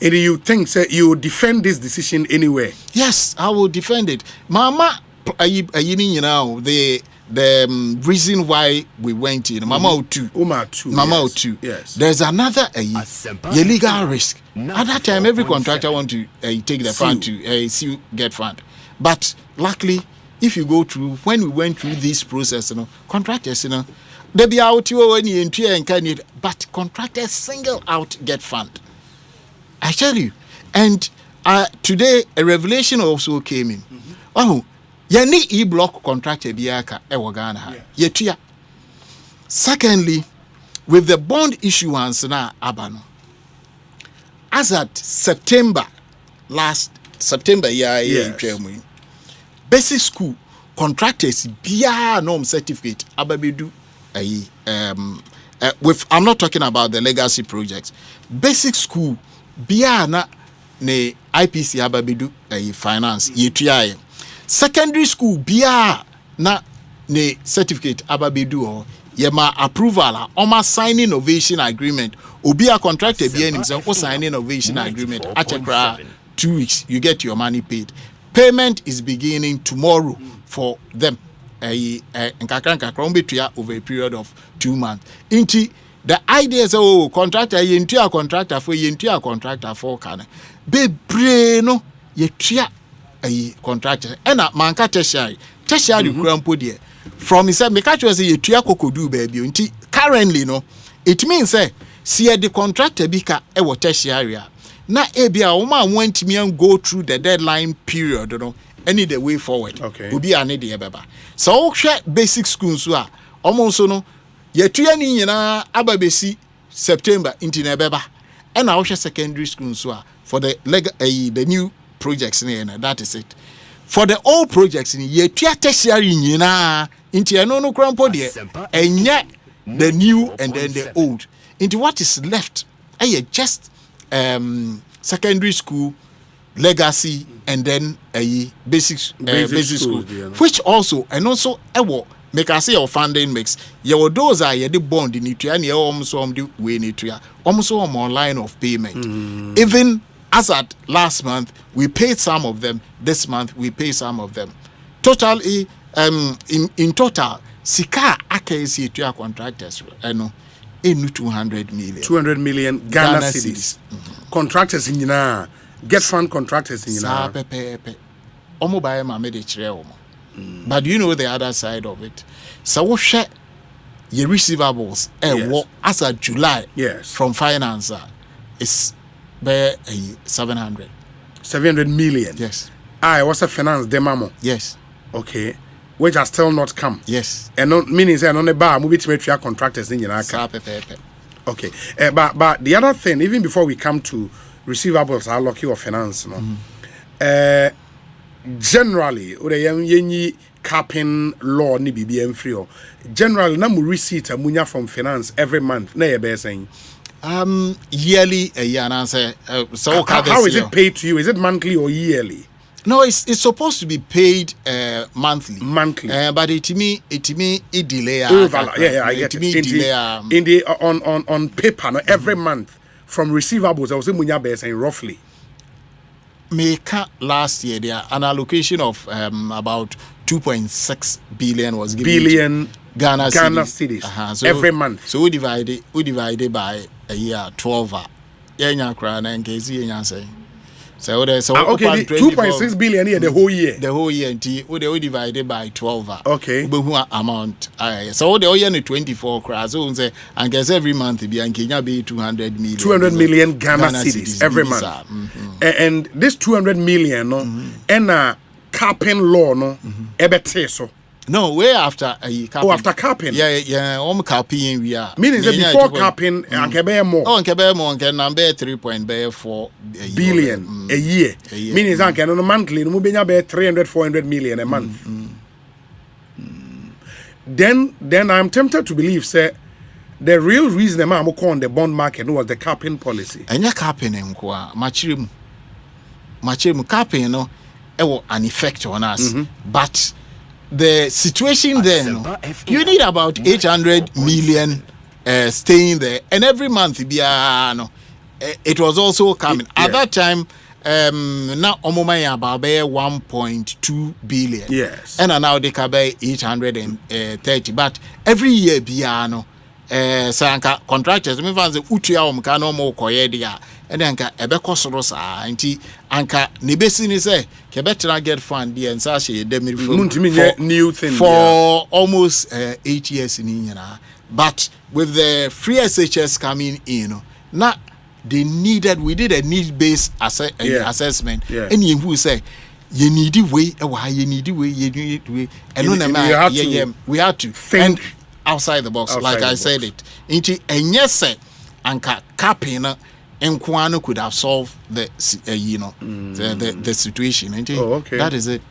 And you think you defend this decision anywhere? Yes, I will defend it. Mama, you know the reason why we went in Mama O2. Yes. There's another legal risk. At that time, every contractor want to take the fund to sue Getfund. But luckily, if you go through when we went through this process, contractors, they be out but contractors single out Getfund. I tell you, and today a revelation also came in. Oh, yani e-block contractor biaka Ghana. Yetua. Secondly, with the bond issuance na abano. As at September, last September basic school contractors biya norm certificate ababedu with I'm not talking about the legacy projects. Basic school biya na ne IPC ababedu finance yetua. Secondary school biya na ne certificate ababedu yema approval oma sign innovation agreement obi a contractor bi anim say sign innovation agreement achekra 2 weeks you get your money paid. Payment is beginning tomorrow for them nkakra betua over a period of 2 months. Inti the idea is contractor yentu a contractor for kana bebre no yetua contractor ena manka tertiary krampo de from say me catch say yetua kokodu baby nti currently no it means say see the contractor bi ka e wo tertiary na ebia wo ma wantimi an go through the deadline period no any the way forward obi ane de beba so hwe basic schools so a omo so no yetua ni nyina ababesi September into na beba and I was secondary schools so for the the new projects that is it. For the old projects in yetua tertiary nyina into no crampo de enye the new and then the old into what is left just secondary school legacy and then a basic school which also and also make I say your funding mix your those are the bond in it and almost the way it almost on line of payment even as at last month we paid some of them, this month we pay some of them totally in total sika akesi to contractors no in 200 million Ghana cedis. Contractors in Getfund contractors in omo buy ma me de kire omo. But you know the other side of it. So we share your receivables as of July from financer is by 700 million. Yes. What's a finance demamo? Yes. Okay. Which has still not come. Yes. And no meaning say no bar movie to make contractors in Okay. But the other thing, even before we come to receivables, are lucky or finance, no. Generally, or the capping law ni BBM free. Generally, na mu receipt amunya from finance every month. Na ye saying. Yearly a year answer. So how is it paid to you? Is it monthly or yearly? No, it's supposed to be paid monthly. But it delay. I get it. In the on paper, no, every month from receivables, I was saying roughly. Last year there an allocation of about 2.6 billion was given to Ghana cedis. So, every month. So we divide it by a year 12. So okay, 2.6 billion here the whole year. The whole year, we divided by 12. Okay. Amount. So the whole year 24 crores. So say, and guess every month be 200 million. 200 million Ghana cedis every month. And this 200 million, no, and capping law, no, so. No, way after capping. Oh, after capping. Yeah. Capping we are. Meaning that before capping, and can more. Oh, and can more. Can number 3.4 billion a year. Meaning that can on a monthly, no be 300-400 million a month. Then I'm tempted to believe, say, the real reason the man on the bond market was the capping policy. And your capping, machirim capping, no, an effect on us, but. The situation then, you need about 800 million staying there, and every month it was also coming. At that time, now omomaya about 1.2 billion. Yes, and now they can buy 830. But every year, biano, sanka contractors, me fans utia omkano mo koyedia. And then ebeko sorosa anti anka nebesi ni say kebetra get fund the and sashi dem new thing for almost 8 years in India. But with the free SHS coming in, now we did a need-based assessment. And you who say you need way, you need way, and we had to think outside the box, like I said it. Into and yes, anka capping. And Kwano could have solved the the situation. Okay. That is it.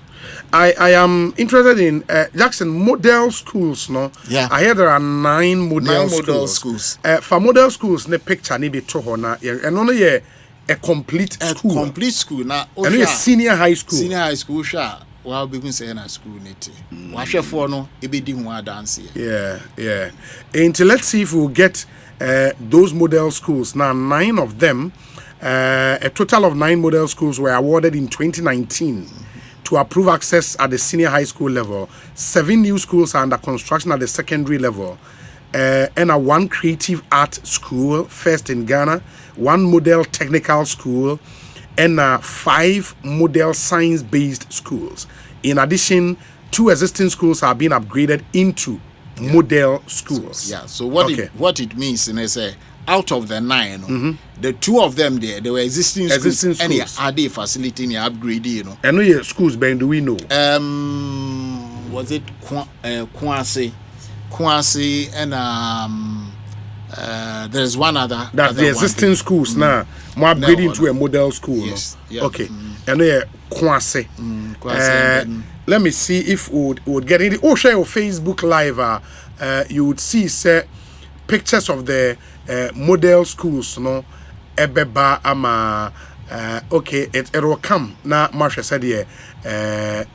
I am interested in Jackson model schools. No, yeah. I hear there are 9 model schools. For model schools, ne picture ni be tohona. And only a complete school. Complete school now. And a senior high school. Senior high school, while be saying a school nitty. Wash for no, it be doing one dance here. Yeah. And let's see if we'll get those model schools. Now, 9 of them, a total of 9 model schools were awarded in 2019 to approve access at the senior high school level. 7 new schools are under construction at the secondary level. And a 1 creative art school, first in Ghana, 1 model technical school, and 5 model science-based schools. In addition, 2 existing schools are being upgraded into model schools. Yeah. So what it means is out of the 9, the 2 of them they were existing schools. Any added facility in upgrade, you know. And no schools, Ben, do we know? Was it Kwasi, and there's one other. That's the existing schools now. More upgrading to a model school. Yes. No? Yeah. Okay. And Kwasi. Let me see if we would get in. Oh, share your Facebook Live. You would see pictures of the model schools. No, Ebeba ama. Okay, it will come. Now, Marsha said here. And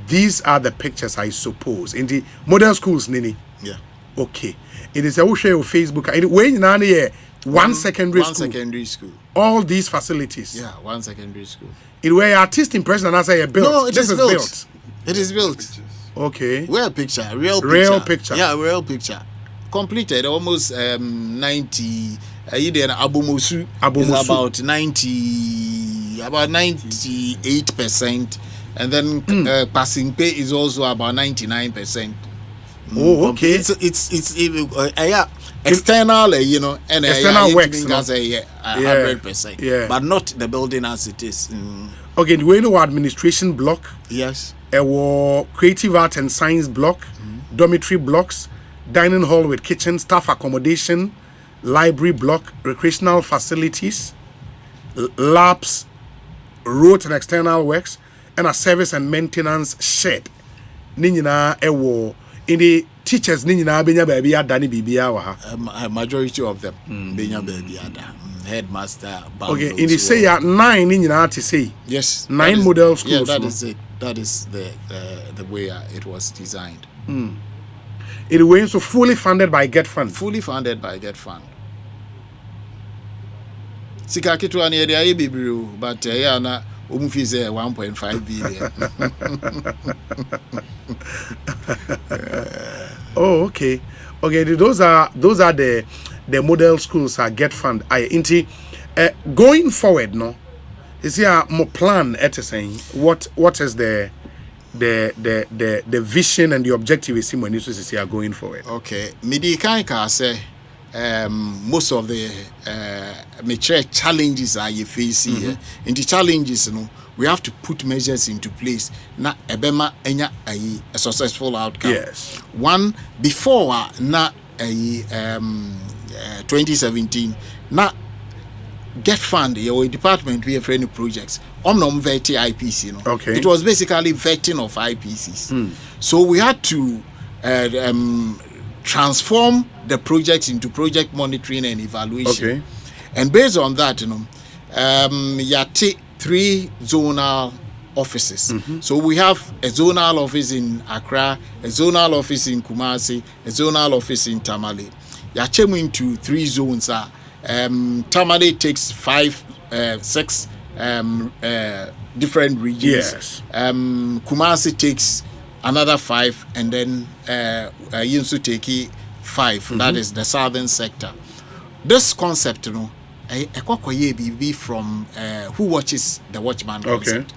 these are the pictures, I suppose. In the model schools, Nini. Yeah. Okay. It is a share your Facebook. When you one secondary school. All these facilities. Yeah, 1 secondary school. It were artist impression and I say built. No, it is built. It is built. Okay. Real picture. Real picture. Yeah, real picture. Completed almost 90. Abomosu is about 98%, and then passing pay is also about 99%. Oh, okay. It's external, you know, and external works, as 100%. Yeah. But not the building as it is. Okay, do we know administration block? Yes. Creative art and science block, dormitory blocks, dining hall with kitchen, staff accommodation, library block, recreational facilities, labs, road and external works, and a service and maintenance shed. Ninyina in the teachers ninyina benya baby adani bibia wa ha. A majority of them benya baby ada. Headmaster. Okay, in the say 9 ninyina to say. Yes. 9 model schools. Yeah, that is it. That is the way it was designed. It was so fully funded by Getfund. Fully funded by Getfund. Sika kitu ani ede ayi bibiru, but yeah na umufi say 1.5 billion. Oh, okay. Okay, those are the model schools at Getfund. Going forward, no. Is there more plan at saying what is the vision and the objective is when you are going forward? Okay. Midi can say most of the mature challenges are you facing here. In the challenges, you know, we have to put measures into place. Na ebema enya a successful outcome. Yes. One before 2017 na Getfund, your department, we have any projects. Vetting IPC, you know. Okay. It was basically vetting of IPCs. So we had to transform the projects into project monitoring and evaluation. Okay. And based on that, you know, yate 3 zonal offices. So we have a zonal office in Accra, a zonal office in Kumasi, a zonal office in Tamale. Yachemu into 3 zones. Tamale takes 6 different regions. Yes. Kumasi takes another 5, and then Yinsu take 5. That is the southern sector. This concept, you know, be from Who Watches the Watchman concept.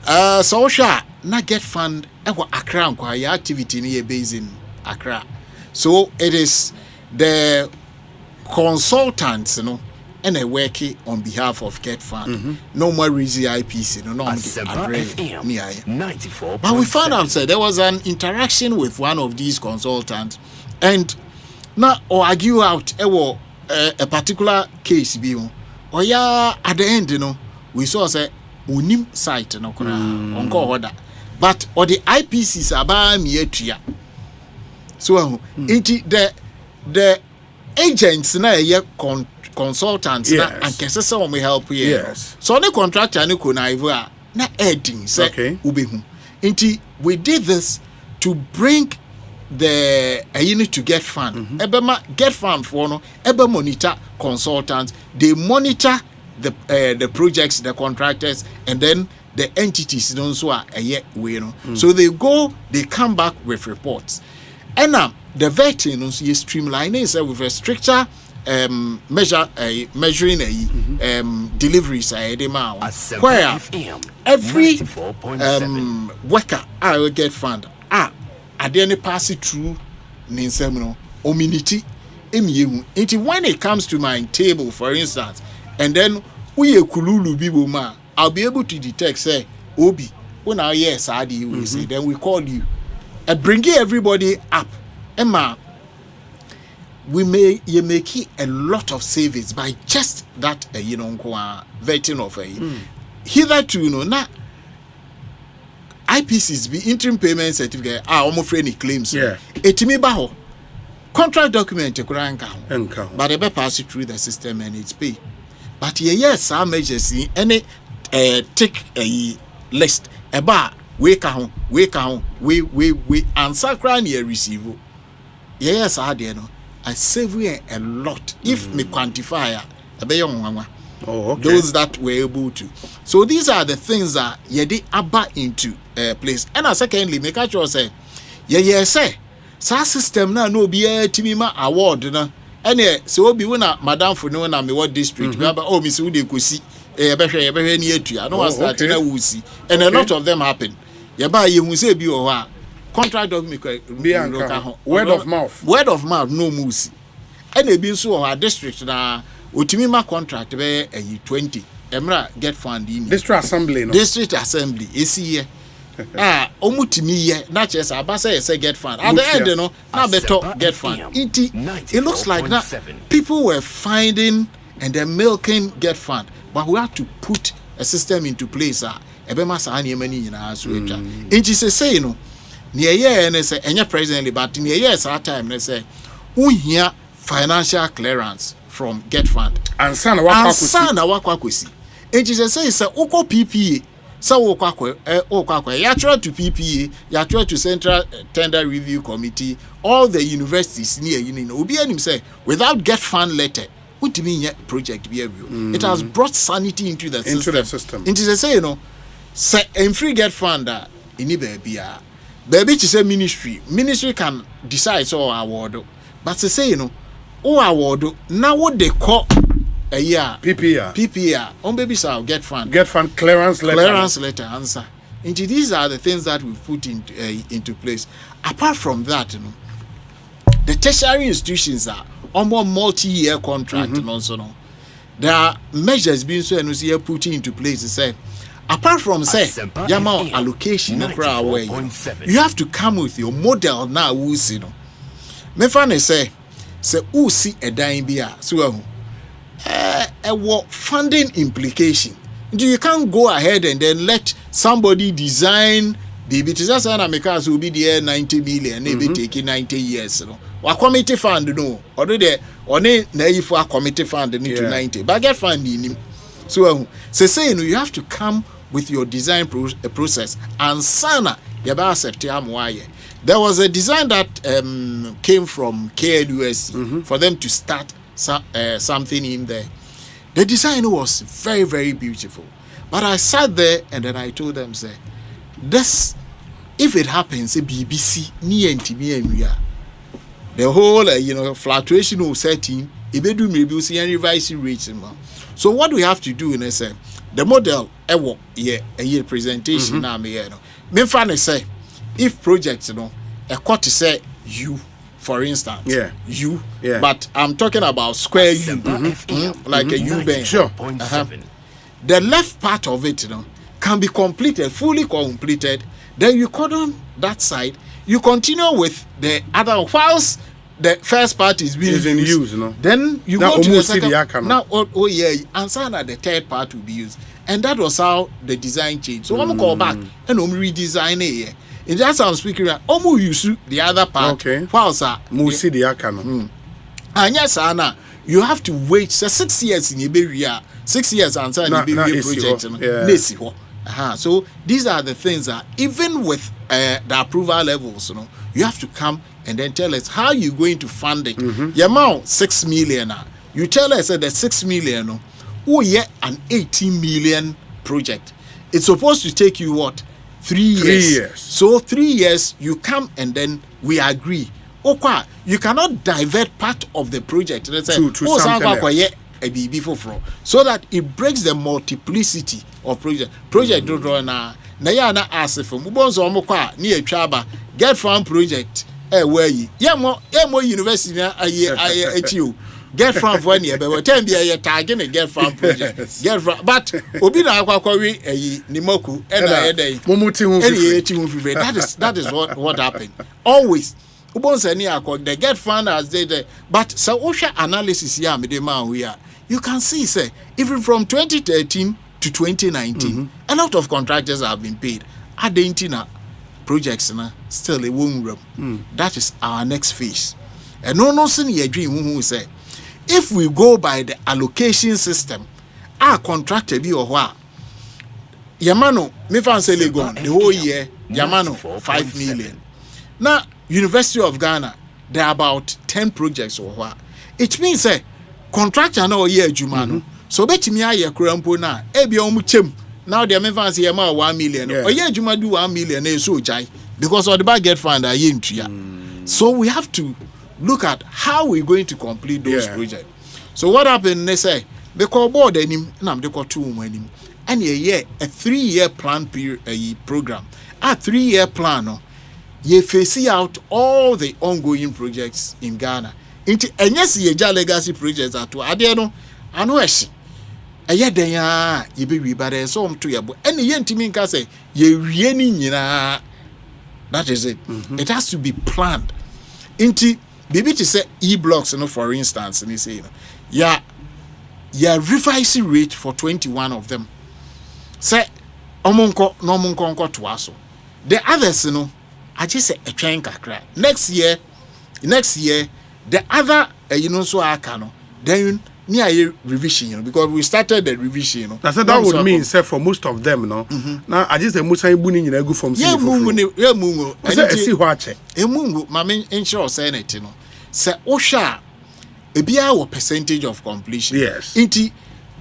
Okay. So sure, na Getfund Accra your activity near based in Accra. So it is the consultants, you know, and they work on behalf of Getfund. No more easy IPC, no more. But we found out that there was an interaction with one of these consultants, and now or argue out a particular case or yeah, at the end, you know, we saw say unim site no on order, but or the IPCs are by me. So the agents na consultants na and kese say we help here. Yes. So the contractor no na adding say ubehu. Inti we did this to bring the unit to Getfund. Ebema Getfund for no ebe monitor consultants. They monitor the projects, the contractors, and then the entities don't so are so they come back with reports. And now the vetting also is streamlining with a stricter measuring deliveries where every worker I will get fund at the end pass it through ninsem ominity emiyehu. When it comes to my table, for instance, and then we kululu biboma, I'll be able to detect say obi when our yes adi we say, then we call you and bringing everybody up. Emma, you make a lot of savings by just that vetting of hitherto na IPCs be interim payment certificate almost any claims etimi ba ho contract document ekura but they pass it through the system and it's paid. But yes our measures any take a list eba we answer cry near receive yes I there no I save we a lot if me quantify those that were able to. So these are the things that yedi aba into place. And secondly, make sure say say sa system na no be timima award na ene so obi wona madam for no na me what district oh me so dey kosi behwe ni atua no was that na wusi and a lot of them happen ye ba ye hu say bi o ha contract of me word of mouth no musi ene bi so o district na otimima contract be 20 emra Getfund in district assembly esi here omutimi ye na chese abasa say Getfund at the end no na beto Getfund it looks like that people were finding and they're milking Getfund, but we have to put a system into place ebema sa ani mani nyina so etwa enti say you know near year and say enya presently but near years at time they say unhia financial clearance from Getfund and sana wakwakosi enti say uko PPA so okwa ya try to PPA ya try to Central Tender Review Committee all the universities near obi anim say without Getfund letter project be it has brought sanity into the system. Into say you know say free Getfund in baby to say ministry can decide so award but to say you know award now what they call a year PPA on baby shall Getfund clearance letter answer. Into these are the things that we put into place. Apart from that, you know, the tertiary institutions are on more multi-year contract and also no. There are measures being so and we putting into place. Say, apart from say yama allocation, you have to come with your model now. We see no. Me fan say who see a dime beer so what funding implication. You can't go ahead and then let somebody design the BTS and Americans will be there 90 million, maybe taking 90 years. You know. Or committee fund, no, already only naive for a committee fund into 90, but Getfund in him. So, say, you have to come with your design process and sana yaba septiam why. There was a design that came from KLUS for them to start something in there. The design was very, very beautiful. But I sat there and then I told them, say, this, if it happens, BBC, ni NTB and we are. The whole, fluctuation will set in, ebedu maybe see and revise rates. So what we have to do in the model, a year presentation now, me fan say, if projects, a court say you, for instance, but I'm talking about square U, like a U bend. Sure. The left part of it, can be completed, fully completed. Then you cordon that side. You continue with the other whilst the first part is being used. Then you now go to the second. Now, answer that the third part will be used, and that was how the design changed. So I'm call back and redesign it. In that I'm speaking, use the other part. Okay. Whilst Musi the Akano. And yes, Anna, you have to wait 6 years in Iberia. 6 years answer in Iberia project. So these are the things that even with the approval levels, you have to come and then tell us how you're going to fund it. The amount 6 million. You tell us that the 6 million, an 18 million project. It's supposed to take you what? 3 years. 3 years. So 3 years, you come and then we agree. Okay, you cannot divert part of the project. Let's say, to something else. So that it breaks the multiplicity of project. Project don't run na ya na asifo. Mubonzo omokwa ni etwaba Getfund project where yi. Yemo university na aye Getfund for any be time be a target a Getfund project. Getfund but obi na akwakwawi nimoku na edai. Momuti hu fife. That is what happened. Always the Getfund as they but so OSHA analysis here you can see say even from 2013 to 2019 a lot of contractors have been paid at the Intina projects still a womb room. That is our next phase. And no senior dream who say if we go by the allocation system our contractor be or what Yamano me fancy Legon the whole year Yamano 5 million. Now University of Ghana, there are about 10 projects or what. It means a contractor no year Jumano. So bet me a crampo na ebi omuchem. Now they are fancy about 1 million. Or year Juma do 1 million so jai because of the bad Getfund are here. So we have to look at how we're going to complete those projects. So what happened? They say they call board him and they call 2 him. And a 3-year plan period program. A 3-year plan no. You face out all the ongoing projects in Ghana. Into and yes, ye legacy projects at to Adiano, and West. A yet they are ye be but so to your book. And the Yentimin can say, ye really, that is it. It has to be planned. Into maybe to say e-blocks, for instance, and he say, yeah, revising rate for 21 of them. Say, Omonko, no monko to us. The others, I just say a train kakra. Next year, the other, so I can then near revision, because we started the revision. That's that would mean, say for most of them, no. Now I just say Musa Buni in a good from mungo. I see what mungo, my main ensure senate, say Osha, a beer percentage of completion. Yes. Inti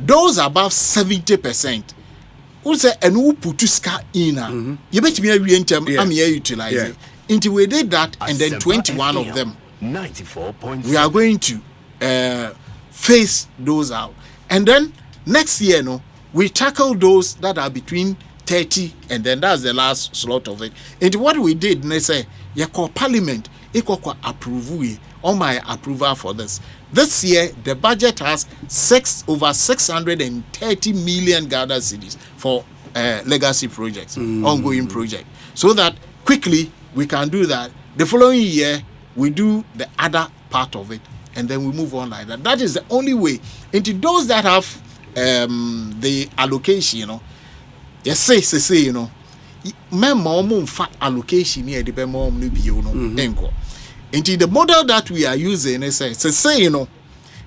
those above 70%. Who say and who put to ska in you bet me every item I'm here utilizing. Until we did that and then 21 of them 94.7 we are going to phase those out. And then next year we tackle those that are between 30 and then that's the last slot of it. And what we did, they say you call parliament approve on my approval for this. This year, the budget has over 630 million Ghana cedis for legacy projects, ongoing project. So that quickly we can do that. The following year, we do the other part of it, and then we move on like that. That is the only way. Into those that have the allocation, yes, say, memo allocation here, the memo enko. Into the model that we are using, it says,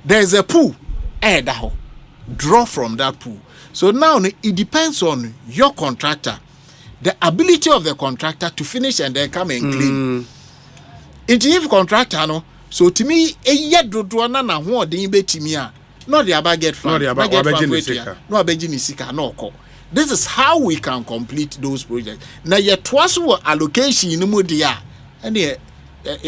there's a pool, draw from that pool. So now it depends on your contractor, the ability of the contractor to finish and then come and claim. Into if contractor, so to me, a yet do na who the betimia, not the about Getfund, no Bejinisika, no call. This is how we can complete those projects. Now, yet twice allocation in Mudia, and yes, that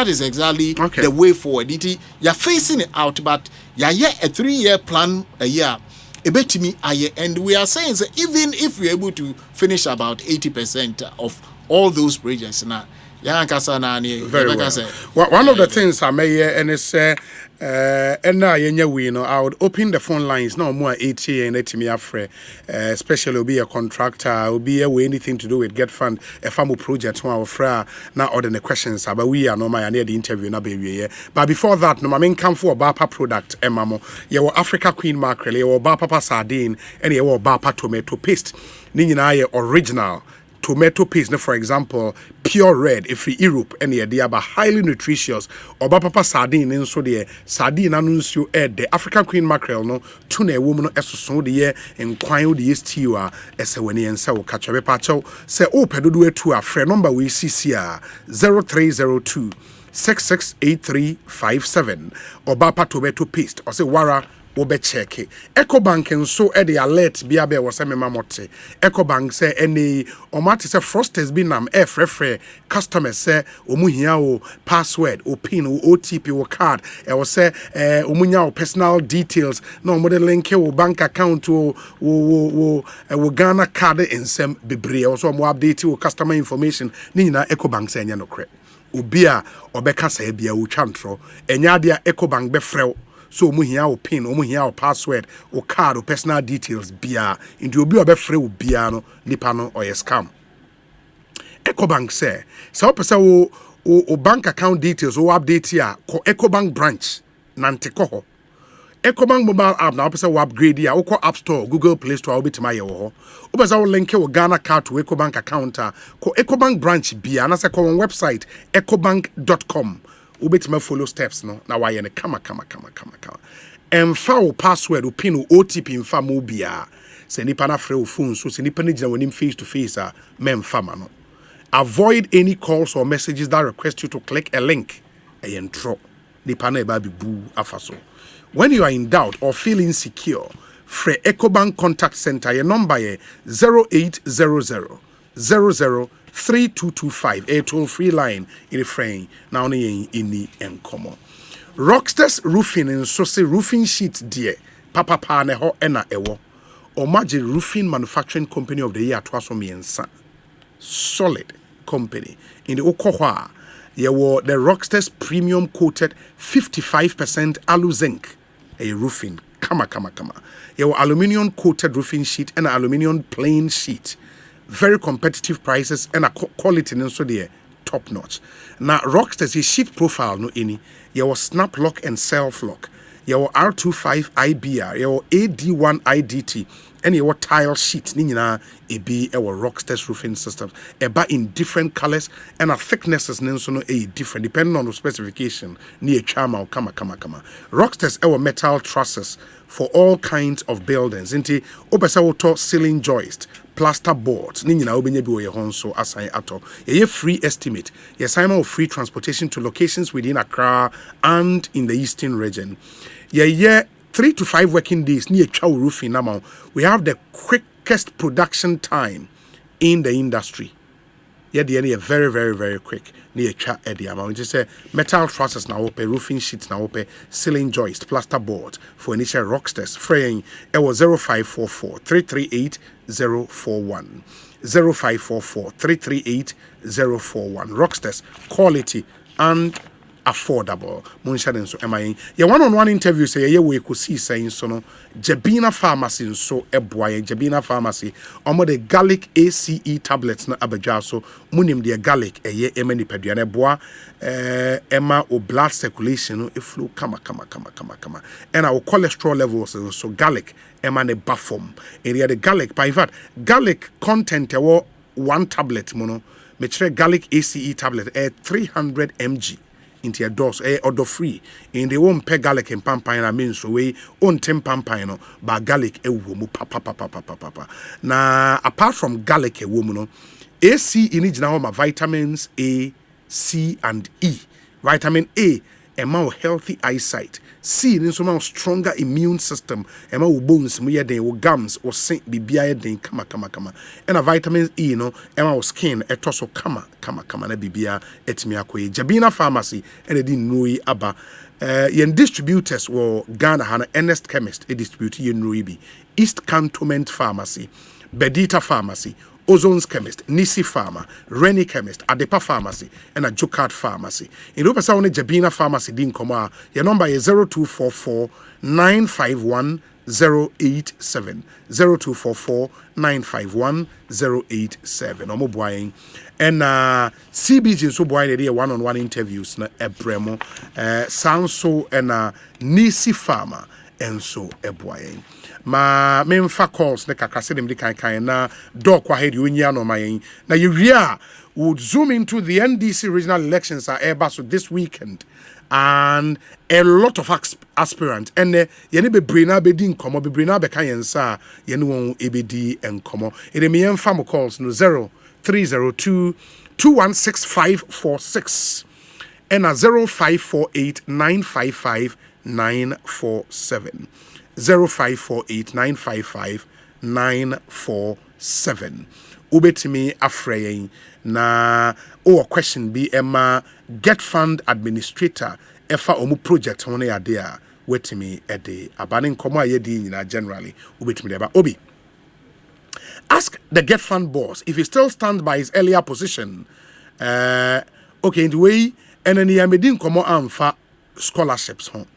is exactly the way forward. You're facing it out, but you're a 3-year plan a year. And we are saying that even if we're able to finish about 80% of all those projects now, very well. One of the things I may and it's and I would open the phone lines no more 80 and 80 me afre, especially will be a contractor, will be anything to do with Getfund, a family project one our fra now order the questions about we are no my near the interview na be. But before that, no my main come for Bapa product emamo. Your Africa Queen mackerel, your Bapa sardine, and your Bapa tomato paste. Nina original tomato paste, for example, pure red if Europe and the idea about highly nutritious oba papa sardine nso de sardine anu nso the African queen mackerel no tuna woman no esoso de nkwan de stew a ese wani ensa wo kacho be pacho se o pedodo atu a frɛ number we cc a 0302 668357 oba tomato paste or say wara obe check Ecobank nso e de alert bia be wo se mema mote Ecobank say any omate say frosters bi nam frefre customers say omuhia o password o pin o OTP o card e wo say omunya o personal details no mo de link o bank account o Ghana card ensem bebre o so mo update o customer information ni nyina Ecobank say nya no kre obi a obeka say bia o twantro enya de Ecobank be frɛw so omuhia o pin omuhia o password o card o personal details bia into obi obefrɛ wo bia no nipa no or scam Ecobank say o pesa o bank account details o update here ko Ecobank branch nante ko ho Ecobank mobile app na pesa wo upgrade here o ko App Store Google Play Store obitima ye wo ho o pesa wo link wo Ghana card to Ecobank account ko Ecobank branch bia na se ko website ecobank.com ubetima follow steps no na why ne kama emfa o password o pin o OTP mfa mo bia se nipa na frɛ o phone so se nipa ne gina wonim face to face a memfa ma no avoid any calls or messages that request you to click a link ayentro nipa na e ba bibu afaso when you are in doubt or feel insecure frɛ Ecobank contact center your number 0800 003225 a toll-free line in the frame now in the encomo Rockstars Roofing and so say roofing sheets dear papa pa ne ho ena ewo Omaji Roofing Manufacturing Company of the Year twasomiensa solid company in the Okohwa yewo the Rockstars premium coated 55% alu zinc a roofing kama yewo aluminium coated roofing sheet and aluminium plain sheet very competitive prices and a quality so there top notch. Now Rockstars sheet profile no any your snap lock and self lock your R25 IBR your AD1 IDT and your tile sheet ni nyina e be our Rockstars roofing systems eba in different colors and a thicknesses nso no e different depending on the specification ni e chama kama Rockstars our metal trusses for all kinds of buildings inti obesa woto ceiling joist plaster boards ni nyina obenya bi wo ye honso asan ato ye free estimate ye sign of free transportation to locations within Accra and in the eastern region ye 3 to 5 working days near Chow Roofing now. We have the quickest production time in the industry. Yeah, the very, very, very quick. Near Chow amount. Just say metal trusses now open, roofing sheets now open, ceiling joist, plaster board for initial Rockstars. Fraying it was 0544 338 041. 0544 338 041. Rockstars quality and affordable munshade so emayin ye one-on-one interview say ye we Ekosiisen so no Jabina Pharmacy so eboye Jabina Pharmacy omo the garlic ACE tablets na abadwa so munim de garlic eye emani paduane boa ema o blood circulation no e flow kama and our cholesterol levels so garlic ema ne bafom area the garlic by fact garlic content e 1 tablet mono me chere garlic ACE tablet 300 mg into your dose order free in the one pe garlic and pampine means so we on tem pampine but garlic e womu papa na apart from garlic e womu no AC in na home vitamins A, C and E. Vitamin A more healthy eyesight. C in so stronger immune system. Wo bones mu ye den wo gums or sink bibia ye den kama. And a vitamin E no wo skin etoso kama na bibia etimi akoye. Jabina Pharmacy and e din nui aba. Yen distributors wo Ghana Hana Ernest Chemist e distribute yen nui bi. East Cantonment Pharmacy, Bedita Pharmacy, Ozone's Chemist, Nisi Pharma, Rennie Chemist, Adepa Pharmacy, and a Jukart Pharmacy. In Opesa one Jabina Pharmacy din koma, your number is 0244 951 087 0244 951 087. Omo buying and CBG so buying the one-on-one interviews na ebremo sound so and Nisi Pharma and so ebuying. ma memfa calls ne kakra se dem di kan na dog kwa head yonya no mayen na yewia would zoom into the NDC regional elections are airbus this weekend and a lot of aspirants and yene bebre na bedi nkomo bebre na beka yensa yene won ebedi enkomo ede me yemfa mo calls no 0302 216546 and 0548 955 947 0548 955 947 ubetimi afreyin na o question be Emma Getfund administrator efa omu project hono ya de a wetimi ede abane nkomo ayedi nyina generally ubetimi de ba obi ask the Getfund boss if he still stands by his earlier position okay in the way eneni amedi nkomo amfa scholarships ho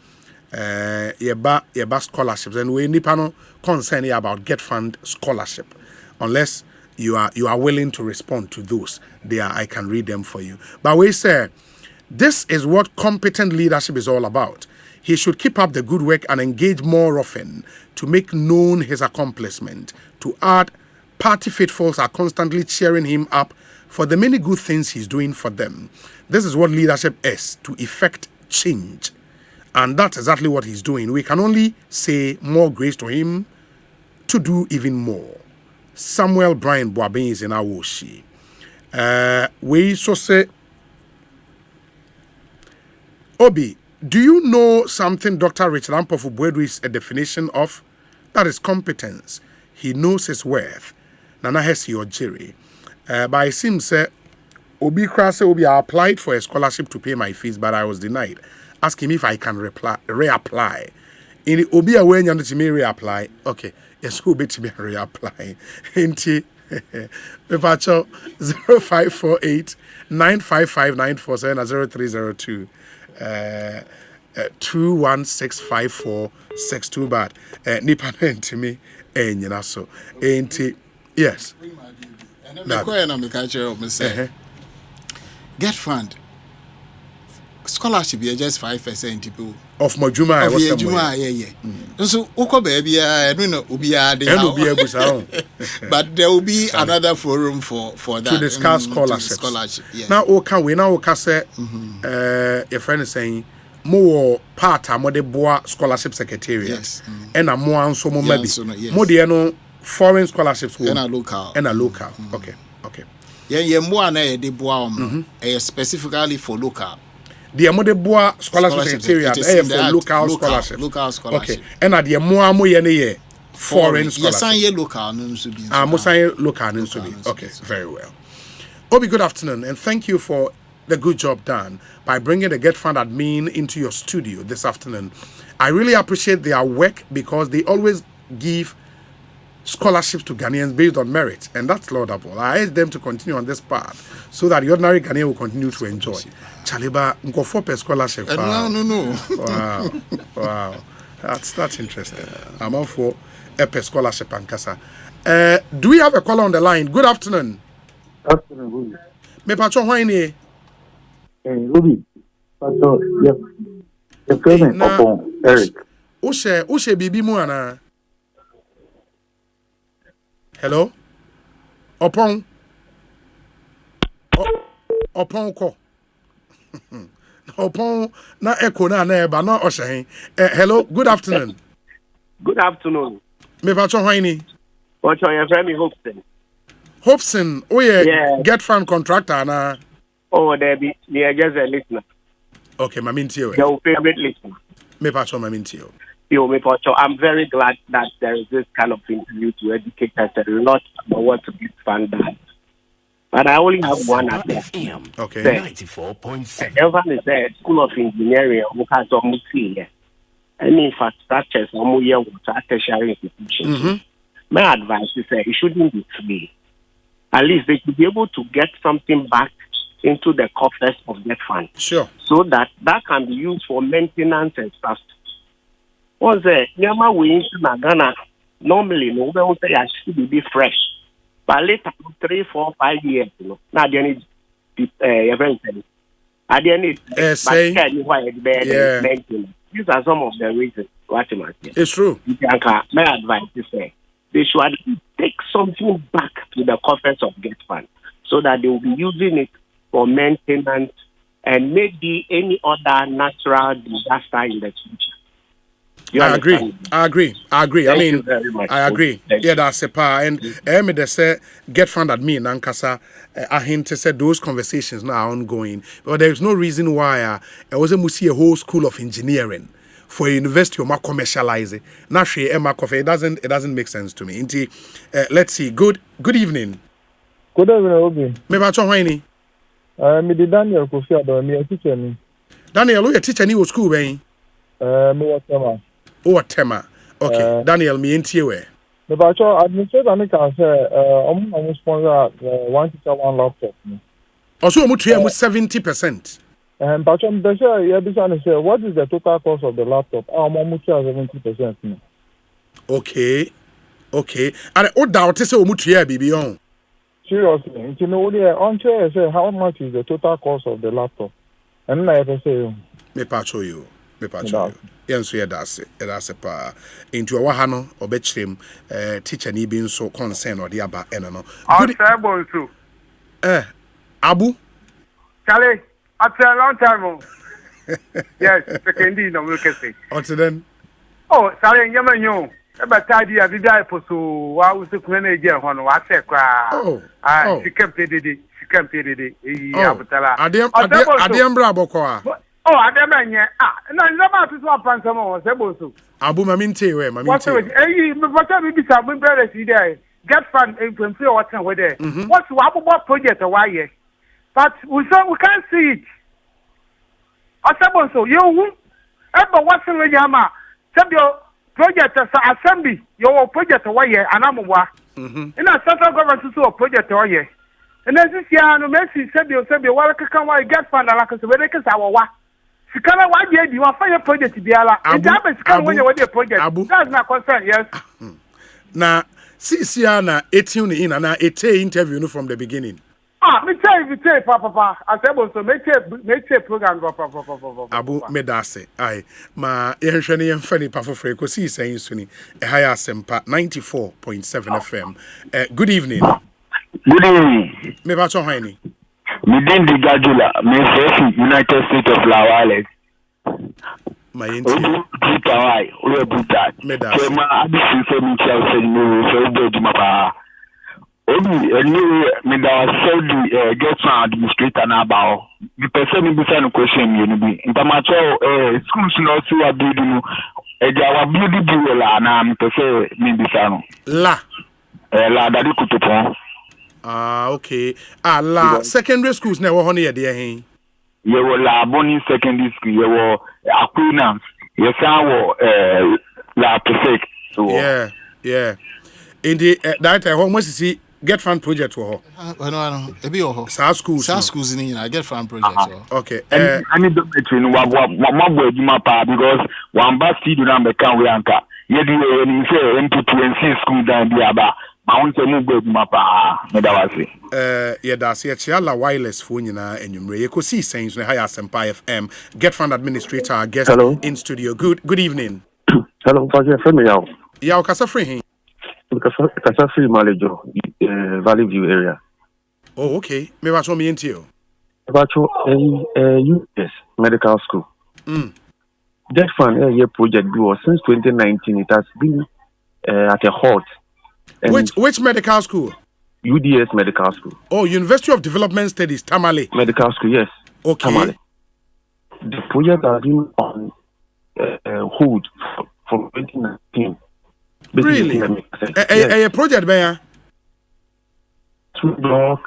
yeba scholarships and we nipa no concern about Getfund scholarship unless you are willing to respond to those there I can read them for you but we say this is what competent leadership is all about. He should keep up the good work and engage more often to make known his accomplishment. To add, party faithfuls are constantly cheering him up for the many good things he's doing for them. This is what leadership is, to effect change. And that's exactly what he's doing. We can only say more grace to him to do even more. Samuel Brian Boabin is in our Woshi. We so say, Obi, do you know something Dr. Richard Ampofo Boadu is a definition of? That is competence. He knows his worth. Nana has your jury. But it seems Obi Krase Obi, I applied for a scholarship to pay my fees, but I was denied. Ask him if I can reapply. In Obi away to me reapply. Okay, yes, Obi to me reapply. Inti Pepacho 0548 955 947 0302 2165462 bad. Nipa to me so ain't yes. Getfund scholarship is just 5% people of Majuma. So Oko baby, I don't know, but there will be another forum for that to discuss scholarship. Yes. Now, we say, your friend is saying more part of the boa scholarship secretariat, yes. And a more so maybe more the foreign scholarships and a local. Okay. Yeah, more the boa specifically for local. The Amodeboa Scholarship Secretariat for local scholarship. Okay. And at the Moamo Yene foreign scholarship. Yes, local names. Local names. Okay, very well. Obi, good afternoon, and thank you for the good job done by bringing the Getfund admin into your studio this afternoon. I really appreciate their work because they always give scholarships to Ghanaians based on merit, and that's laudable. I urge them to continue on this path so that the ordinary Ghanaian will continue to enjoy. Chaliba, go for per scholarship. No. Wow. That's interesting. I'm all for a per scholarship and Kasa. Do we have a caller on the line? Good afternoon. Afternoon. Me pacho hoini. Ruby. Pacho, yep. The payment upon Eric. Ushe bibi mu ana. Hello? Upon ko. Upon na echo na eba na oshehin. Hello, good afternoon. Good afternoon. Me pacho hoini. What's your friend Hobson? Hobson, yeah. Getfund contractor na. Oh, there be just a listener. Okay, my mintio. Your favorite listener. Me pacho my mintio. I'm very glad that there is this kind of interview to educate us a lot about what Getfund does. But I only have one idea. Okay. 94.7. Getfund is a school of engineering. Any infrastructures, tertiary institutions. My advice is that it shouldn't be free. At least they should be able to get something back into the coffers of Getfund. Sure. So that can be used for maintenance and stuff. Once Yama we into Ghana, normally no one say I should be fresh. But later 3, 4, 5 years, now they need everything. I didn't need maintenance. These are some of the reasons. What am I saying? It's true. My advice is they should take something back to the coffers of Getfund so that they will be using it for maintenance and maybe any other natural disaster in the future. I agree. Thank you very much. I agree. Yeah, that's a part. And me they say Getfund admin Nankasa. I hint to say those conversations now are ongoing, but there is no reason why I wasn't see a whole school of engineering for a university or commercialize it. Naturally, it doesn't make sense to me. Let's see. Good evening. Good evening, Obi. Me ba cho hwan ni? Me di Daniel Kofi Ado, me a teacher ni. Daniel, you teacher ni wo school ben? Me wa tema. O tema. Okay. Daniel, me entie we. Me ba cho administrator ni kan say omo sponsor one teacher one laptop ni. Also omo tuya mo 70%. But I'm sure you understand say what is the total cost of the laptop? Omo tuya 70% ni. Okay. And o doubt say omo tuya bibi on. Seriously, you know, on chair say how much is the total cost of the laptop? And I ever say, me patcho you. Yes, yeah, that's a pa. Into a wahano or betchim, teacher ni being so concerned or the aba no. Abu? Charlie, after a long time. Yes, secondly, no, we can say. What's then? Oh, sorry, Yaman, but idea the guy for so I was a manager when I said, she kept it. Adem brabo kwa. Oh, Adem, yeah. No, never to swap on some more. Abu Maminte, where Maminte. What I be some better see there. Getfund and feel what's over there. What's what project a while? But we can't see it. I said, so you ever what's in the Yama? Project assembly, your project away, and I'm a in a central government to a project away. And as this year, no mercy said you said, well, I can why get fund like us, but they can say, what? She can't why you are fire project to be allowed. And that is kind of your project. That's not concerned, yes. Now, Siana, 18 in and a interview from the beginning. Me tell Papa. I said, so make program, Papa. Abu Medase, ma Yenshani and Fanny Pafo Ekosiisen Suni, a higher Sempa 94.7 FM. Good evening. Good evening. Me bacho haini. Within the Gadula, me first United States of Lawales. My inti. Butawai, we buta. Medase. Kema abisi se mi Chelsea no so do mapa. Obi anyway me da so the Getfund administrator na about the person be send question you be intamacho schools no so wa build no e dia wa build bi la na me person me be sano la dadi kutopon okay la secondary schools na wo ho na ye de hen ye wo la boni secondary school ye wo Aquina ye sa wo la perfect so yeah in the that I almost see Getfund project wo ho. No. E bi wo ho. Sa schools ni na Getfund project. Okay. I need the between wa mabo adwuma pa because one bus studio na me kan we anka. Ye di we say input to school down the aba. Ma won say mabo adwuma pa. Me da wase. Yeah, that's it. Chiala wireless phone nyina enwumre. Ekosiisen so higher Sempa FM. Getfund administrator guest Hello. In studio. Good evening. Hello, Faje Femi yaw. Ya okasa free hin. Kasa free Malejo, Valley View area. Oh, okay. Me wa so me ntio. About US medical school. Getfund project since 2019 it has been at a halt. Which medical school? UDS medical school. Oh, University of Development Studies, Tamale. Medical school, yes. Okay. Tamale. The project has been on hold from 2019. Really? A project there.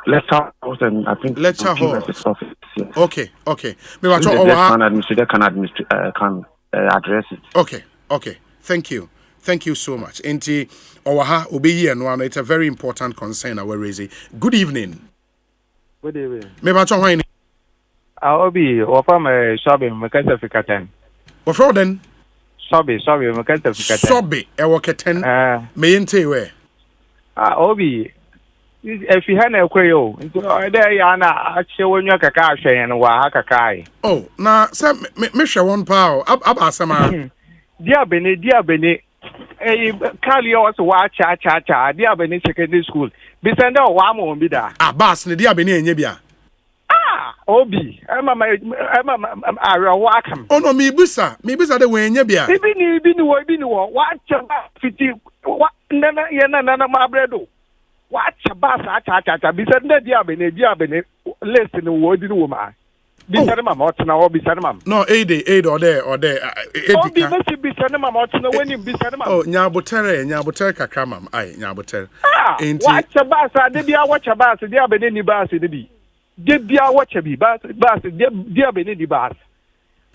Lecture house and I think lecture house. Office, yes. Okay. Me wa can address it. Okay. Thank you so much. Enti owaha obeyi eno ano, it's a very important concern we raise. Good evening. Good evening. Me ba cho hwan ni? Obi, ofa me shopping me kasa fikatan. Ofa den? Sobe me kasa fikatan. Sobe e wo keten. Me yente we. Obi, if you had a quayo, there yana actually when you kaka and wa kaka. Oh, na se me hwe won pa o aba sama. Diabene. Kali also watch cha. Diabene secondary school. Bisende o wa mo bi da. Bas ne Diabene enye bia. Obi. Emma wakam. Oh no, me bisa de we enye bia. Ibi ni wo. Watch ba fiti. Wa nana ma bredo. Watch ba sa cha. Bisende Diabene listen wo di wo ma. Bisane mama otna wo bisane mama. No, aid or there. Obi mesi bisane mama otna weni bisane mama. Oh, nyabotere kakra mam. Ai, nyabotere. Watch basa de bia watch basa de abene ni basa de bi. De bia watch bi basa de abene ni basa.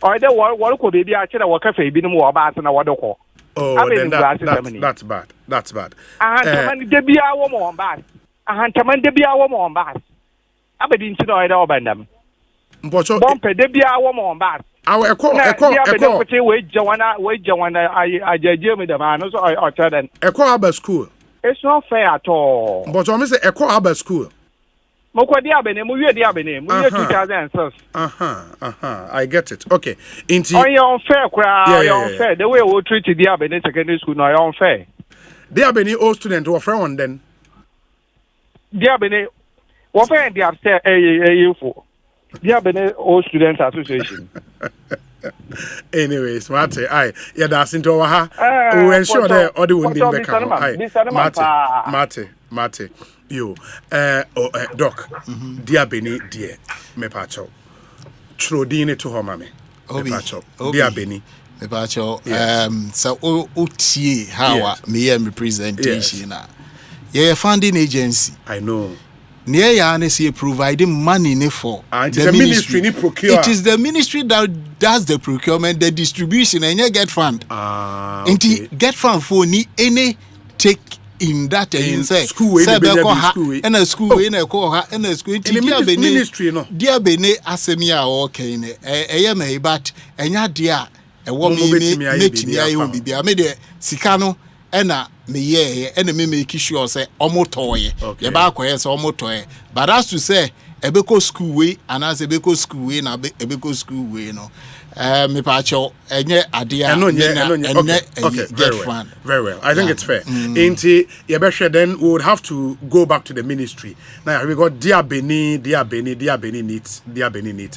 O de wo ko be bia kire wo kafa bi nim wo basa na wo de ko. Oh, then that's bad. Ahantaman de bia wo mo basa. Ahantaman de bia wo mo basa. Abedi nti no ida obandam. Mpocho bompe de bia wo mo bas awo eko we jawana ajaje me da ma no so o tell eko aba school. It's not fair at all. Mpocho me say eko aba school. Mo ko dia bene mo wie dia bene mo 2006. I get it. Okay. Inti on your unfair crowd, your unfair. The way we treat dia bene secondary school no unfair. Dia bene old student wo friend one then. Dia bene wo friend dia upstairs for Dia bene all students association. Anyways, Mate, that's into ha. We ensure that all the wounded Mate. Yo, doc, dear Benny, dear, me pacho. Trodine to her mammy. Me pacho, dear Benny. Me pacho, so OT, how me representation. Yeah, funding agency. I know. Near Yanis providing money for the ministry. It is the ministry that does the procurement, the distribution, and you get fund. Okay. Get fund for any take in that in say school and a school in a coha and a school in the ministry. No, dear Bene Asemia okay, a but and ya dear a woman make me I will be. I made a Sicano and me ye and me make sure say omotoy ye back where so omotoy but as to say ebeko school way and as ebeko school way na ebeko school way no me pacho enye adia okay very well I think it's fair inti yebehwe then we would have to go back to the ministry now we got Dia Beni needs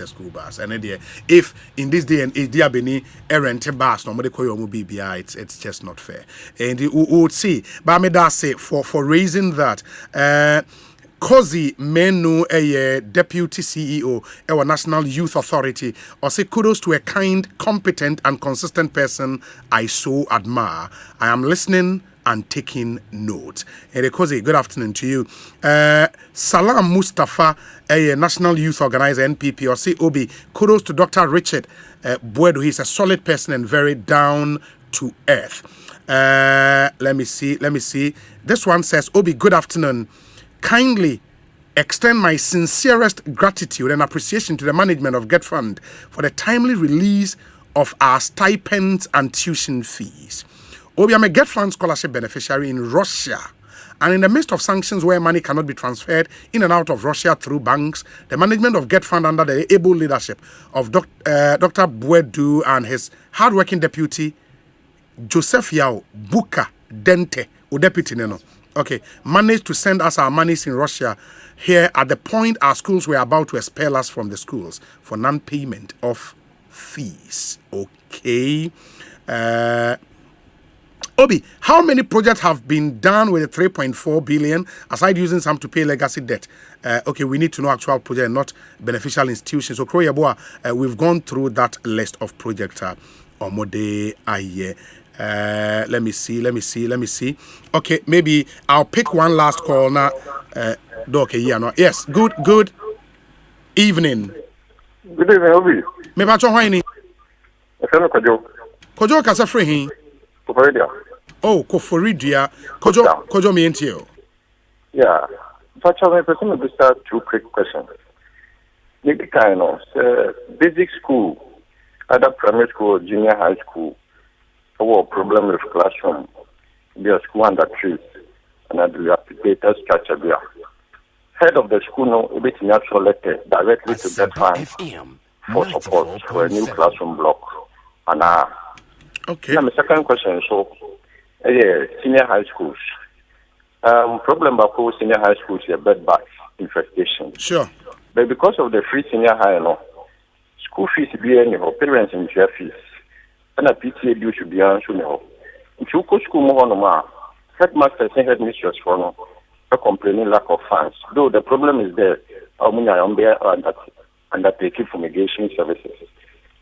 a school bus and then if in this day and age Dia Beni rent bus no mo call your BBI it's just not fair and we would see but me that say for raising that Kozi Menu, a deputy CEO, our National Youth Authority, or say kudos to a kind, competent, and consistent person I so admire. I am listening and taking note. And Kozi, good afternoon to you. Salam Mustafa, a National Youth Organizer, NPP, or say Obi, kudos to Dr. Richard Boadu. He's a solid person and very down to earth. Let me see. This one says, Obi, good afternoon. Kindly extend my sincerest gratitude and appreciation to the management of Getfund for the timely release of our stipends and tuition fees. Obi, I'm a Getfund scholarship beneficiary in Russia. And in the midst of sanctions where money cannot be transferred in and out of Russia through banks, the management of Getfund under the able leadership of Dr. Boadu and his hardworking deputy, Joseph Yao Buka Dente, or deputy Neno. Okay, managed to send us our monies in Russia here at the point our schools were about to expel us from the schools for non-payment of fees. Okay. Obi, how many projects have been done with the 3.4 billion aside using some to pay legacy debt? Okay, we need to know actual project, not beneficial institutions. So, Kroyeboa, we've gone through that list of projects. Omode Aye. Let me see. Okay, maybe I'll pick one last call now. Okay, yeah, no. Yes, good evening. Good evening, Obi. Me bacho hwani? Kojo kasa free hin. Koforidia. Oh, Koforidia. Kojo me ntio. Yeah. Pacho me person me start two quick questions. Maybe kind of basic school, either primary school or junior high school. Our problem with classroom, their school under trees, and I do have to pay that structure there. Head of the school now, a bit natural letter directly to Getfund for support for a new classroom block. And Okay. Now, my second question, so, senior high schools. Problem about senior high schools is bed bugs infestation. Sure. But because of the free senior high, no, school fees be anyhow, parents and share fees, and a PTA due should be answered now. If you go school more on headmasters and headmistress for no, are complaining lack of funds. Though the problem is there, undertaking fumigation services.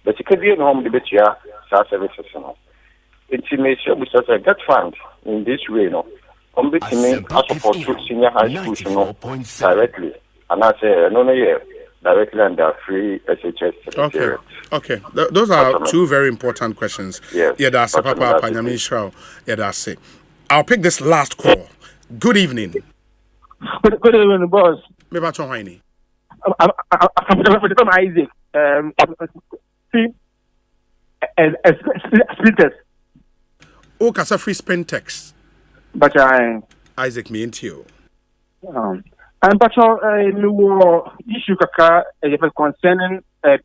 But you can be home the better services. No, it's a because I get funds in this way. No, on between I support senior high schools, you know, directly, and I say no, directly under free SHS. Okay. Those are two very important questions. Yes. Yeah, that's Papa Panyamin Shrow. Yeah, that's it. I'll pick this last call. Good evening. Good evening, boss. Maybe I'm Isaac. Splinters. Oh, Casa Free Spintex. But Isaac, me into you. And but no issue concerning a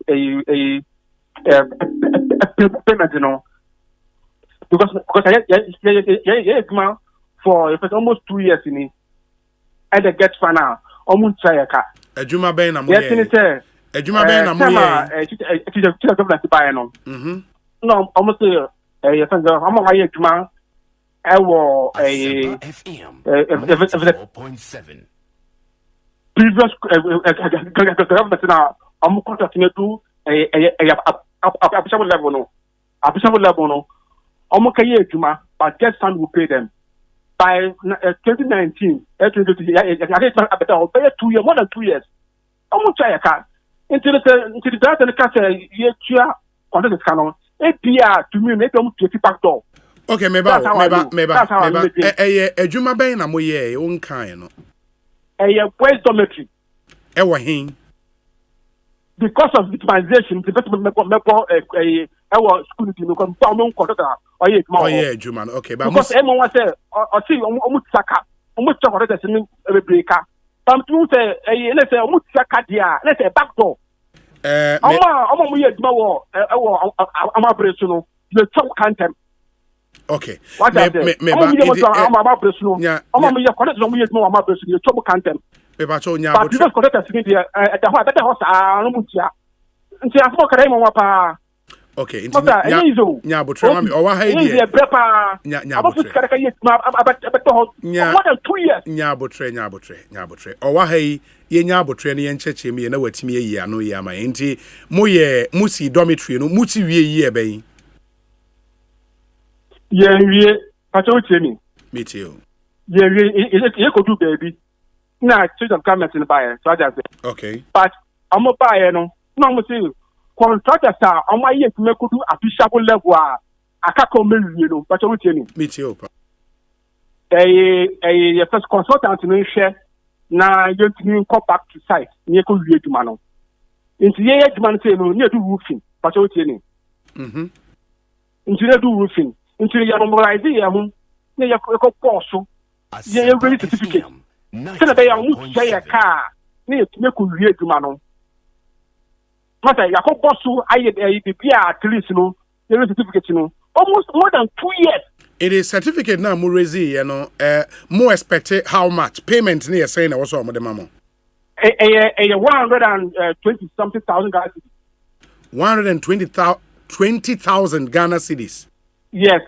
payment, you know, because I for almost 2 years in it, and the Getfund now almost try a car. A Juma Ben, I'm yes, a Juma Ben, I'm no, almost a higher Juma. I was a 4.7. Previous government now, I'm contracting to a level, no. I'm okay, Juma, but Getfund will pay them. By 2019, I better 2 years, more than 2 years. I'm going to try a car. Until the data and the car say, yeah, under the canon, APR to me, maybe I'm to back door. Okay, maybe. A Juma Bain, I'm way, own kind. Where's dormitory? Because of victimization, the our school team can found contract. Oh yeah, Juman. Okay, but because everyone say, I see almost Saka, almost chocolate as a breaker. Some people say, let's say almost Saka, let's say back door. I'm operational. The top content. Okay. What I say? I'm operational. I'm the top content. But because contract is there at the house, okay, me too. Okay. But I'm a buyer, no, no, contractors are on my yet to make do official level. I can't come in, but I will tell you. Me too. A first consultant in share now you can come back to site near Korea to Mano. Into the age man say no near to roofing, but I will tell you. Into the do roofing, into the idea, near your portion, yeah, really certificate. Send a bay on say a car near to make Korea to Mano. But I got boss I be at least, you know, there is a certificate, you know, almost more than 2 years. It is certificate now, Murezi, you know, more expected how much payment near saying also on the mamo. 120 something thousand Ghana cedis. 120,000 Ghana cedis. Yes.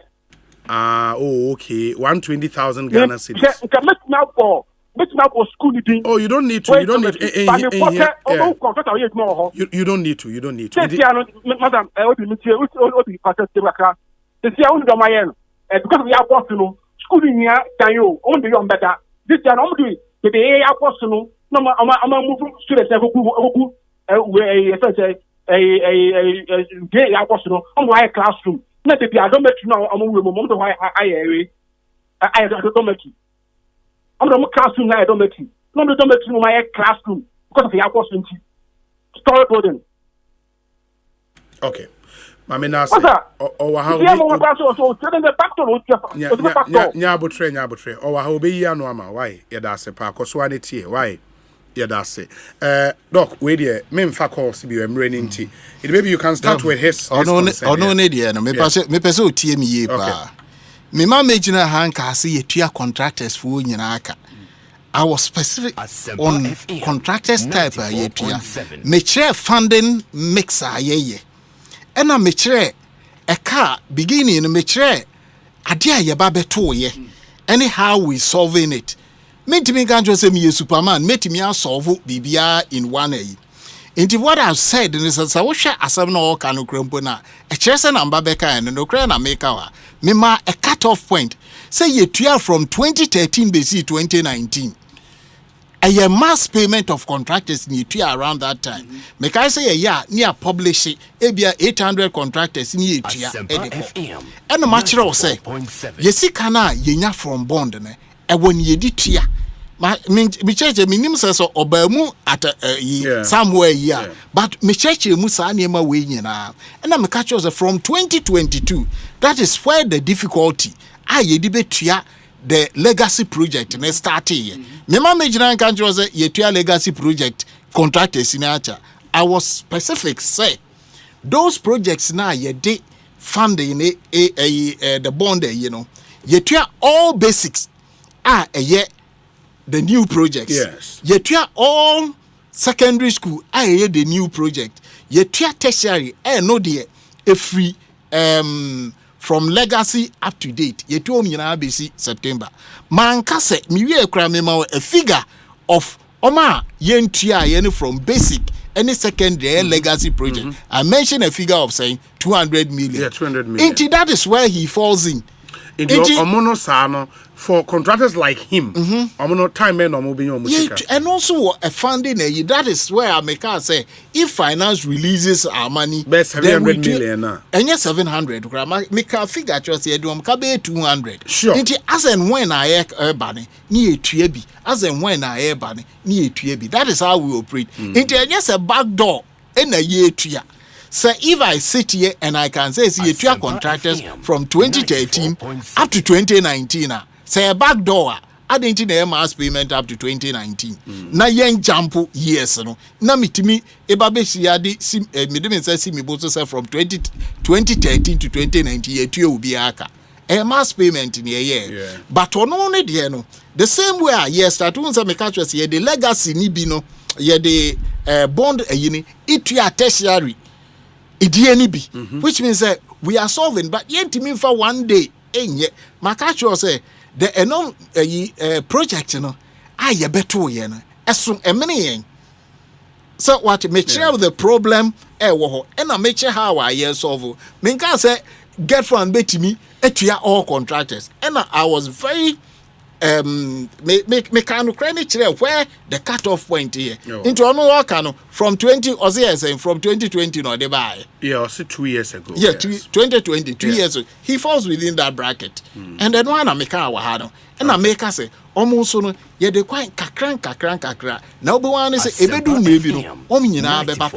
Okay. 120,000 Ghana cedis. Oh, you don't need to. You don't need to. You don't need to. You don't need to. Because we are possible, school in here, can you only on better? This year, I'm doing the A possible. No, I'm moving students a gay possible on my classroom. Not if I don't make you know, I'm moving why I don't make you. I'm not classroom now, I don't make you. No, don't make you my classroom because of the opportunity. Story building. Okay. I mean, that's how Nyabutre. Or how be ya no ama. Why? Yeah, that's a park or swanity. Why? Yeah, that's it. Doc, wait here. Me mfa call CBO Mreninti. Maybe you can start with his concern. No need here. No, me pese o tie me ye pa. Me ma mejina hanka se yetua contractors fu nyina aka. I was specific on contractors type yetua. Me chere funding mixer ye. Ena me chere a car beginning me chere ade a ye ba beto ye. Anyhow we solving it. Metimi ganjo say me Superman, metimi solve bibia in one a. Into what I've said in this asawosha asem no ka no krempo na e kire se na mba beka en no kire na make wa me ma a cut off point say yetua from 2013 BC 2019 a mass payment of contractors in yetua around that time make I say yeah near publish it ebia 800 contractors in yetua ediko and matchro say yesika na yenya from bond ne e won yedi tua me church me nim say so obamu at somewhere here but me church mu sa na ma we nyina na me catch us from 2022 that is where the difficulty yedi betua the legacy project na start here me ma me jina kan catch us yetua legacy project contractors in acha I was specific say those projects na yedi funding the bond yetua all basics the new projects. Yes. Yetua all secondary school the new project. Yetua tertiary no dear a free from legacy up to date. Yetua nyina BC September. Manka se mi we kra me ma a figure of oma yentua yen from basic any secondary legacy project. I mentioned a figure of saying 200 million. Yeah, 200 million. Indeed, that is where he falls in. Omono sano for contractors like him. Omono time men or moving on. And also a funding that is where I make us say if finance releases our money, best 700 million. And yes, 700 make a figure just here do 200. Sure. As and when I urban near Tuebi, as and when I urban near Tuebi. That is how we operate. Into yes a back door in a year to ya. So if I sit here and I can say see two contractors from 2013 up to 2019, say a back door, I didn't need mass payment up to 2019. Na yen jump years no. Na mitimi ebabe siadi midime say me both say from 2013 to 2019 yetu ubi aka. A mass payment in a year. But on only there no. The same way yes that one say me catch us here the legacy ni bi no ye the bond yini itu ya tertiary which means that we are solving, but yet to me for one day, yet Makacho say the project, I better yen as soon a many. So what make sure the problem and I make sure how I solve. Minka say Getfund bet me all contractors, and I was very me kind of credit where the cutoff point here into another from 20 or saying from 2020 no they buy 2 years ago 2020 2 years ago he falls within that bracket and then one make our and I make us say almost no ye de quite kakran now be one say ebedu maybe no nyina be ba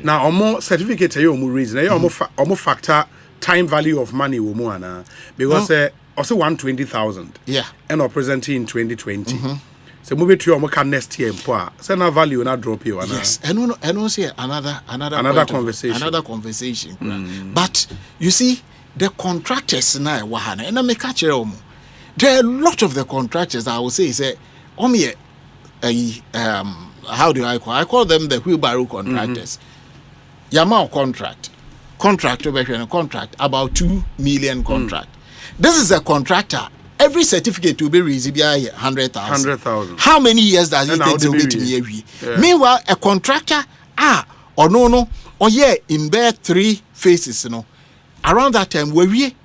now omo certificate you omo reason omo factor time value of money wo mu ana because also 120,000. Yeah. And are presenting in 2020. So move it to your next year. Say na value na drop you. Yes. And also another conversation. But you see, the contractors na wahana. And I make catch there are a lot of the contractors I would say how do I call? I call them the wheelbarrow contractors. Yamao contract about 2 million contract. This is a contractor. Every certificate will be received 100,000. How many years does it take to get me? Meanwhile, a contractor in bare 3 phases, around that time we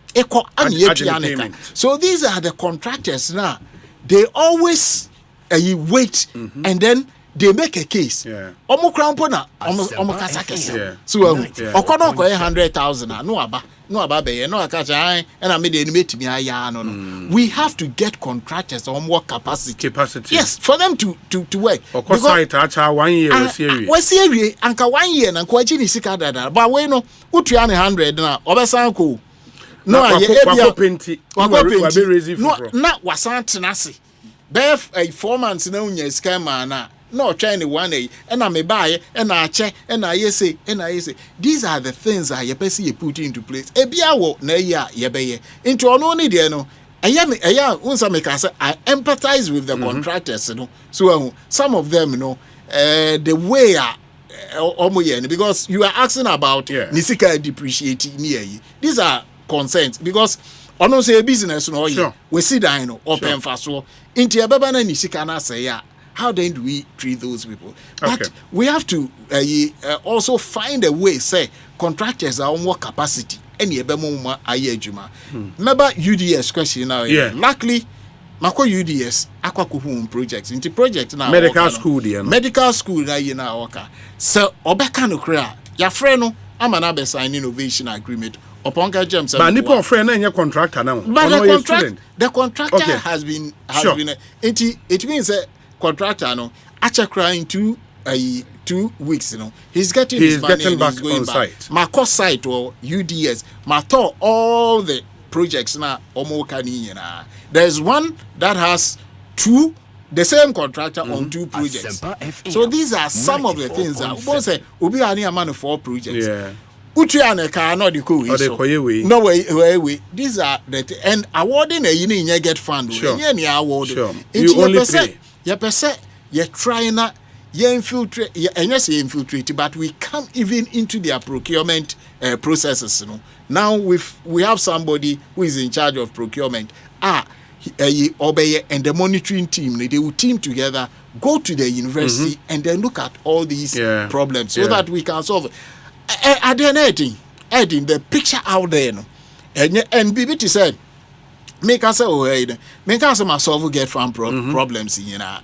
so these are the contractors now. They always wait and then they make a case. Omo krampona omo kasakese. So okono ko 100,000 no ababe no akacha and I made the enemy aya no. We have to get contractors on more capacity. Yes, for them to work. Of course site acha 1 year we see anka 1 year na ko achi ni sika dada. But we no utua 100 na obesan ko. No aye ebia no na wasan tenase. Bef 4 months na unya sika ma na no trying one day, and I may buy, and I check, and I say. These are the things that you put into place. Ebiawo na ya yebeye. Into only there no. I empathize with the contractors, you know. So some of them, you know, the way because you are asking about Nisika depreciating near you. These are concerns because on no say business no we see that, you know, open fast so into a baba na Nisika na say how then do we treat those people? But we have to also find a way say contractors are on more capacity. Any ebemo aye adwuma. Remember UDS question now. Luckily, mako UDS akwa kuhu projects. Into project now. Medical school there. Medical school na ye na waka. So obeka no kra. Ya friend no ama na be sign innovation agreement. Upon ka jam say. But nipo friend na nye contractor now. But the contractor has been it means that contractor no acha kra into 2 weeks, you know, he's getting his money and back he's going on back. site. My cost site or UDS, my thought all the projects now there's one that has the same contractor on 2 projects. So these are some of the things that we say we are near man 4 projects. Utriane car not the cool. No way. These are the and awarding a union Getfund. Award. You only pay. You're trying to infiltrate, and yes, infiltrate, but we come even into their procurement processes. You know, now we have somebody who is in charge of procurement. Obey and the monitoring team. They will team together, go to the university, and then look at all these problems so that we can solve. Adding the picture out there, no? And BBT said, make us solve Getfund problems, you know.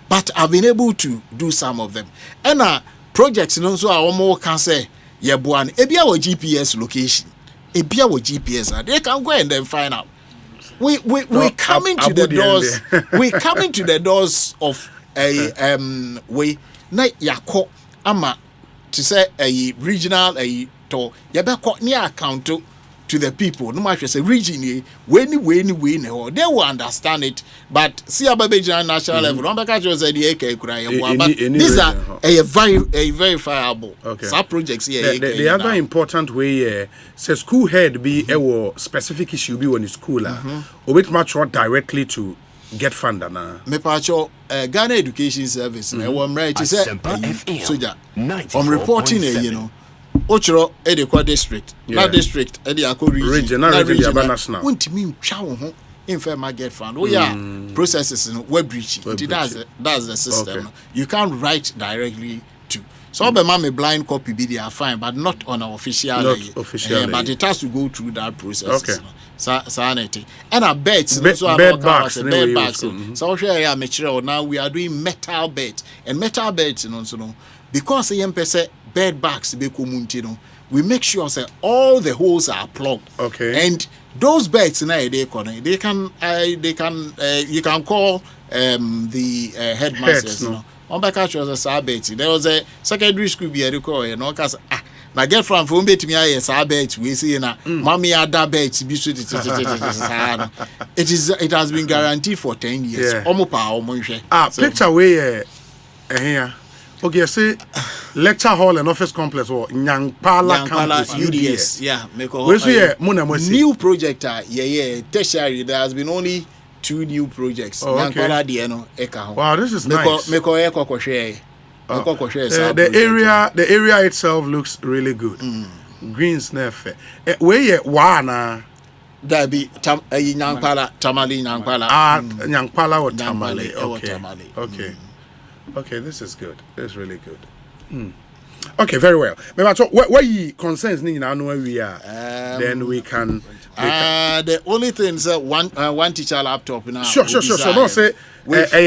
But I've been able to do some of them. And projects, you know, so I more can say, buan, ebia or GPS location, ebia or GPS, they can go and then find out. We come into the doors. We come into the doors of a way. Na yako ama to say a regional to yabeko near account to the people. No matter say region when they will understand it. But see about national level, no matter just the these are a very verifiable projects here. The other important way say school head be a specific issue be when school or bit much directly to Getfund na me pacho Ghana Education Service na one right to say soldier I'm reporting you know Ochro Edekwa district, not district, Ediako region, national. Won't mean chow in fair Getfund. Oh, yeah, processes in web breaching. That's the system. You can't write directly to. So, my blind copy be they are fine, but not on our official. But it has to go through that process. Sanity. And our beds, bed bags. So, now we are doing metal beds. And metal beds, because the MPS bed bags we make sure that all the holes are plugged. And those beds now you can call the headmasters. On back at was a bed. There was a secondary school be a cause na get from bet me yes bed we see na mommy other beds be so it has been guaranteed for 10 years. Picture way here. Okay, say lecture hall and office complex or Nyankpala campus UDS. New project tertiary. There has been only 2 new projects. Wow, this is nice. The area itself looks really good. Greens nefe. Where wana that be Nyankpala Tamale Nyankpala. Nyankpala or Tamale. Okay. Okay, this is good. This is really good. Okay, very well. What you concerns me now know where we are. Then we can. The only thing is one teacher laptop now. Sure. Don't say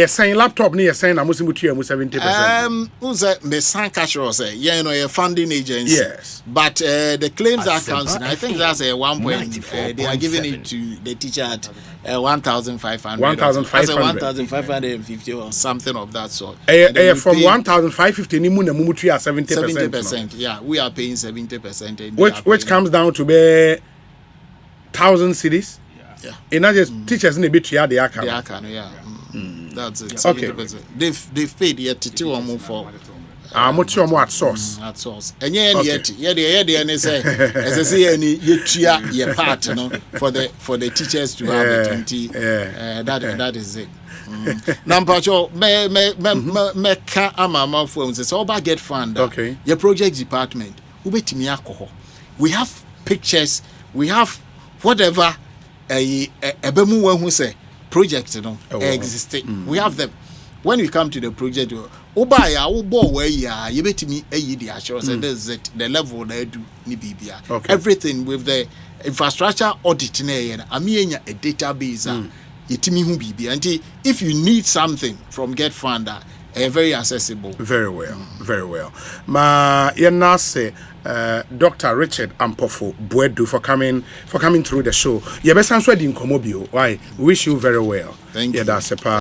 saying laptop near saying I'm 70%. Who's that? The San Cashro say, a funding agency. Yes. But the claims are counting. I think that's a 1 point. They are giving it to the teacher at 1,500. 1,550 or something of that sort. From 1,550, 70%. Yeah, we are paying 70%. Which comes down to be 1,000 cities. Yeah. And not just teachers in a bit the account. Yeah. That's it. Okay. 80%. They've paid yet to for. Much more at source. At source. And and say, as I say, any your part, for the teachers to have it. That is it. Nampacho me ka amama for us. So about Getfund. Okay. Your project department. Ubetimi alcohol. We have pictures. We have whatever ebemu who say project existing. We have them. When we come to the project, the assurance and this is the level they do everything with the infrastructure audit a database and if you need something from Getfund, very accessible. Very well. Ma yenase Dr. Richard Ampofo Boadu for coming through the show. Ye best answer the inkomobio. Why? We wish you very well. Thank you. That's a part.